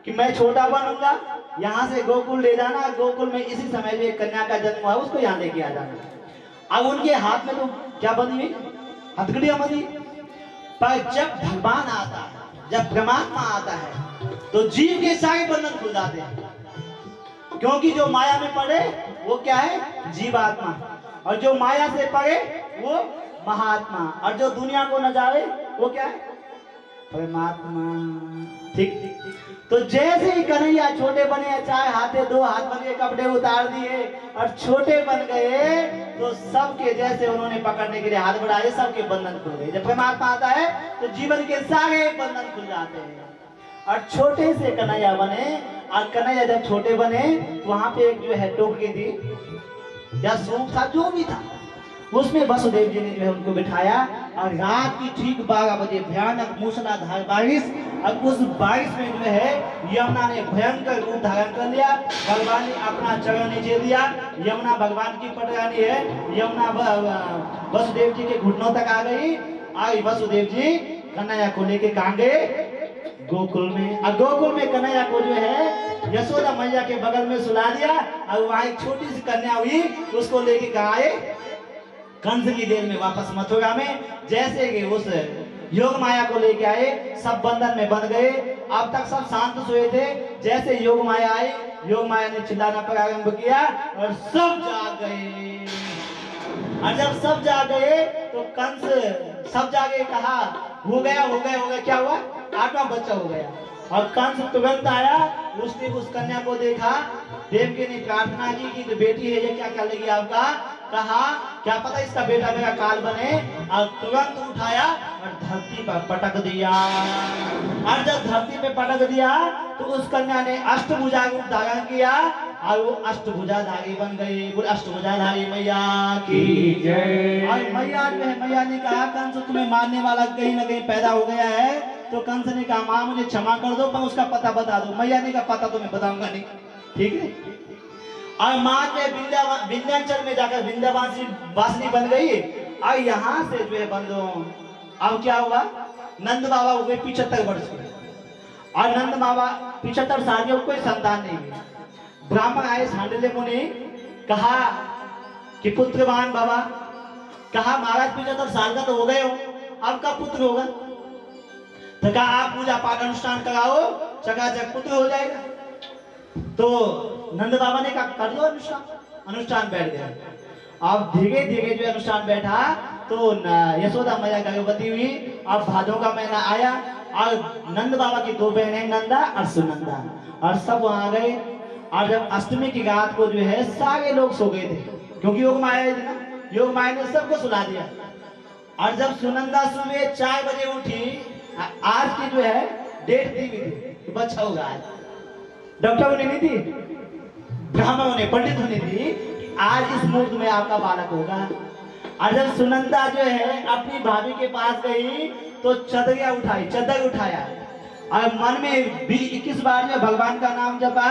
कि मैं छोटा बनूंगा, यहाँ से गोकुल ले जाना, गोकुल में इसी समय जो एक कन्या का जन्म हुआ उसको यहाँ लेके आ जाना। अब उनके हाथ में तो क्या बनी हुई, हथकड़ियां बनी। पर जब भगवान आता है, जब परमात्मा आता है तो जीव के सारे बंधन खुल जाते हैं, क्योंकि जो माया में पड़े वो क्या है, जीवात्मा, और जो माया से पड़े वो महात्मा, और जो दुनिया को न जाए वो क्या है, परमात्मा। ठीक। तो जैसे ही कन्हैया छोटे बने, चाहे हाथे 2 हाथ बन गए, कपड़े उतार दिए और छोटे बन गए, तो सबके जैसे उन्होंने पकड़ने के लिए हाथ बढ़ाए, सबके बंधन खुल गए। जब परमात्मा आता है तो जीवन के सारे बंधन खुल जाते हैं। और छोटे से कन्हैया बने, और कन्हैया जब छोटे बने तो वहां पे एक जो है टोकरी थी या सूप था, जो भी था, उसमें वसुदेव जी ने जो है उनको बिठाया, और रात की ठीक 12 बजे भयानक मूसलाधार बारिश, और उस बारिश में जो है यमुना ने भयंकर रूप धारण कर लिया। भगवान ने अपना चरण नीचे दिया, यमुना भगवान की पटरानी है, यमुना वसुदेव जी के घुटनों तक आ गई। आई वसुदेव जी कन्हैया को लेके कहाँ गए, गोकुल में। और गोकुल में कन्हैया को जो है यशोदा मैया के बगल में सुला दिया, और वहां एक छोटी सी कन्या हुई, उसको लेके कहाँ आए, कंस की जेल में वापस मथुरा में। जैसे कि उस योग माया को लेके आए, सब बंधन में बंध गए। अब तक सब शांत सोए थे, जैसे योग माया आई, योग माया ने चिल्लाना प्रारंभ किया और सब जाग गए। और जब सब जाग गए तो कंस सब जागे, कहा हो गया हो गया हो गया, क्या हुआ, 8वां बच्चा हो गया। और कंस तुरंत आया, उसने उस कन्या को देखा, देवकी ने प्रार्थना की कि बेटी है ये क्या कर लेगी आपका, कहा क्या पता इसका बेटा मेरा काल बने, और तुरंत उठाया और धरती पर पटक दिया। और जब धरती पे पटक दिया तो उस कन्या ने अष्टभुजा रूप धारण किया और वो अष्टभुजा धारी बन गई। बोले अष्टभुजा धारी मैया की जय। और मैया जो है, मैया ने कहा कंस तुम्हें मारने वाला कहीं ना कहीं पैदा हो गया है। तो कंस ने कहा माँ मुझे क्षमा कर दो, पर उसका पता बता दो। मैया ने कहा पता तो मैं बताऊंगा नहीं, ठीक है। और माँ के विंध्याचल में जाकर विंध्यवासिनी वासिनी बन गई। और यहाँ से जो है बंधु, अब क्या हुआ, नंद बाबा हो गए 75 वर्ष के। और नंद बाबा 75 साल के, कोई संतान नहीं हुई। ब्राह्मण आए सांडिल्य मुनि, कहा कि पुत्रवान बाबा, कहा महाराज 75 साल का तो हो गए हो, अब कब पुत्र होगा? तो कहा आप पूजा पाठ अनुष्ठान कराओ, चकाचक पुत्र हो जाएगा। तो नंद बाबा ने कहा कर लो अनुष्ठान। अनुष्ठान बैठ गया। अब धीरे धीरे जो अनुष्ठान बैठा तो यशोदा मैया गर्भवती हुई। अब भादों का महीना आया और नंद बाबा की 2 बहनें नंदा और सुनंदा, और सब वहां गए। और जब अष्टमी की रात को जो है सारे लोग सो गए थे, क्योंकि योग माया थी ना, योग माया ने सबको सुला दिया। और जब सुनंदा सुबह 4 बजे उठी, आज की जो है डेट दी हुई थी, बच्चा होगा आज, डॉक्टर ने नहीं थी, ब्राह्मणों ने, पंडितों ने दी कि आज इस मुहूर्त में आपका बालक होगा। और जब सुनंदा जो है अपनी भाभी के पास गई तो चदरिया उठाई, चदर उठाया और मन में 21 बार में भगवान का नाम जपा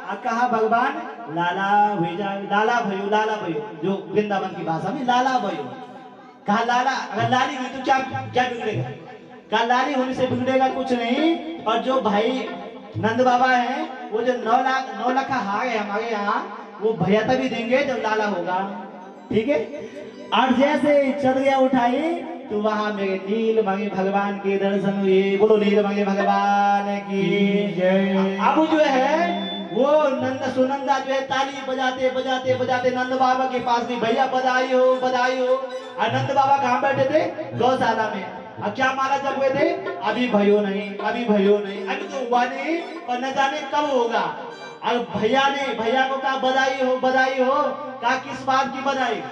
और कहा भगवान लाला भेजा, लाला भयो, लाला भयो, जो वृंदावन की भाषा में लाला भयो। कहा लाला, अगर लाली हुई तो क्या क्या बिगड़ेगा? कहा लाली होने से बिगड़ेगा कुछ नहीं। और जो भाई नंद बाबा है, वो जो 9 लाख हार है हमारे यहाँ, वो भैया तभी देंगे जब लाला होगा, ठीक है। और जैसे चदरिया उठाई तो वहां मेरे नीलमणि भगवान के दर्शन हुए। बोलो नीलमणि भगवान की जय। अब जो है वो नंद सुनंदा जो है ताली बजाते बजाते बजाते नंद बाबा के पास भी, भैया बधाई हो बधाई हो। और नंद बाबा कहाँ बैठे थे? गौशाला में। अब क्या माला जब हुए थे? अभी भयो नहीं, अभी भयो नहीं, अभी तो हुआ नहीं और न जाने कब होगा। और भैया को कहा बधाई हो बधाई हो। कहा किस बात की बधाई?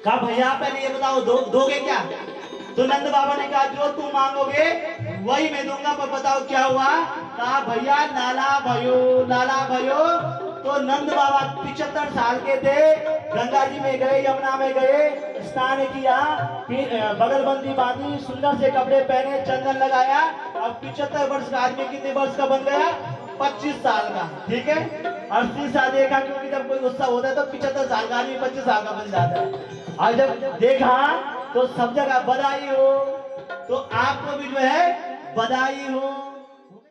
कहा भैया पहले ये बताओ दोगे क्या? तो नंद बाबा ने कहा जो तुम मांगोगे वही मैं दूंगा, पर बताओ क्या हुआ? कहा भैया लाला भयो, लाला भयो। तो नंद बाबा 75 साल के थे, गंगा जी में गए, यमुना में गए, स्नान किया, फिर बगलबंदी बांधी, सुंदर से कपड़े पहने, चंदन लगाया। अब 75 वर्ष का आदमी कितने वर्ष का बन गया? 25 साल का, ठीक है। और शीशा देखा, क्योंकि जब कोई उत्सव होता है तो 75 साल का आदमी 25 साल का बन जाता है। और जब देखा तो सब जगह बधाई हो, तो आपको भी जो है बधाई हो।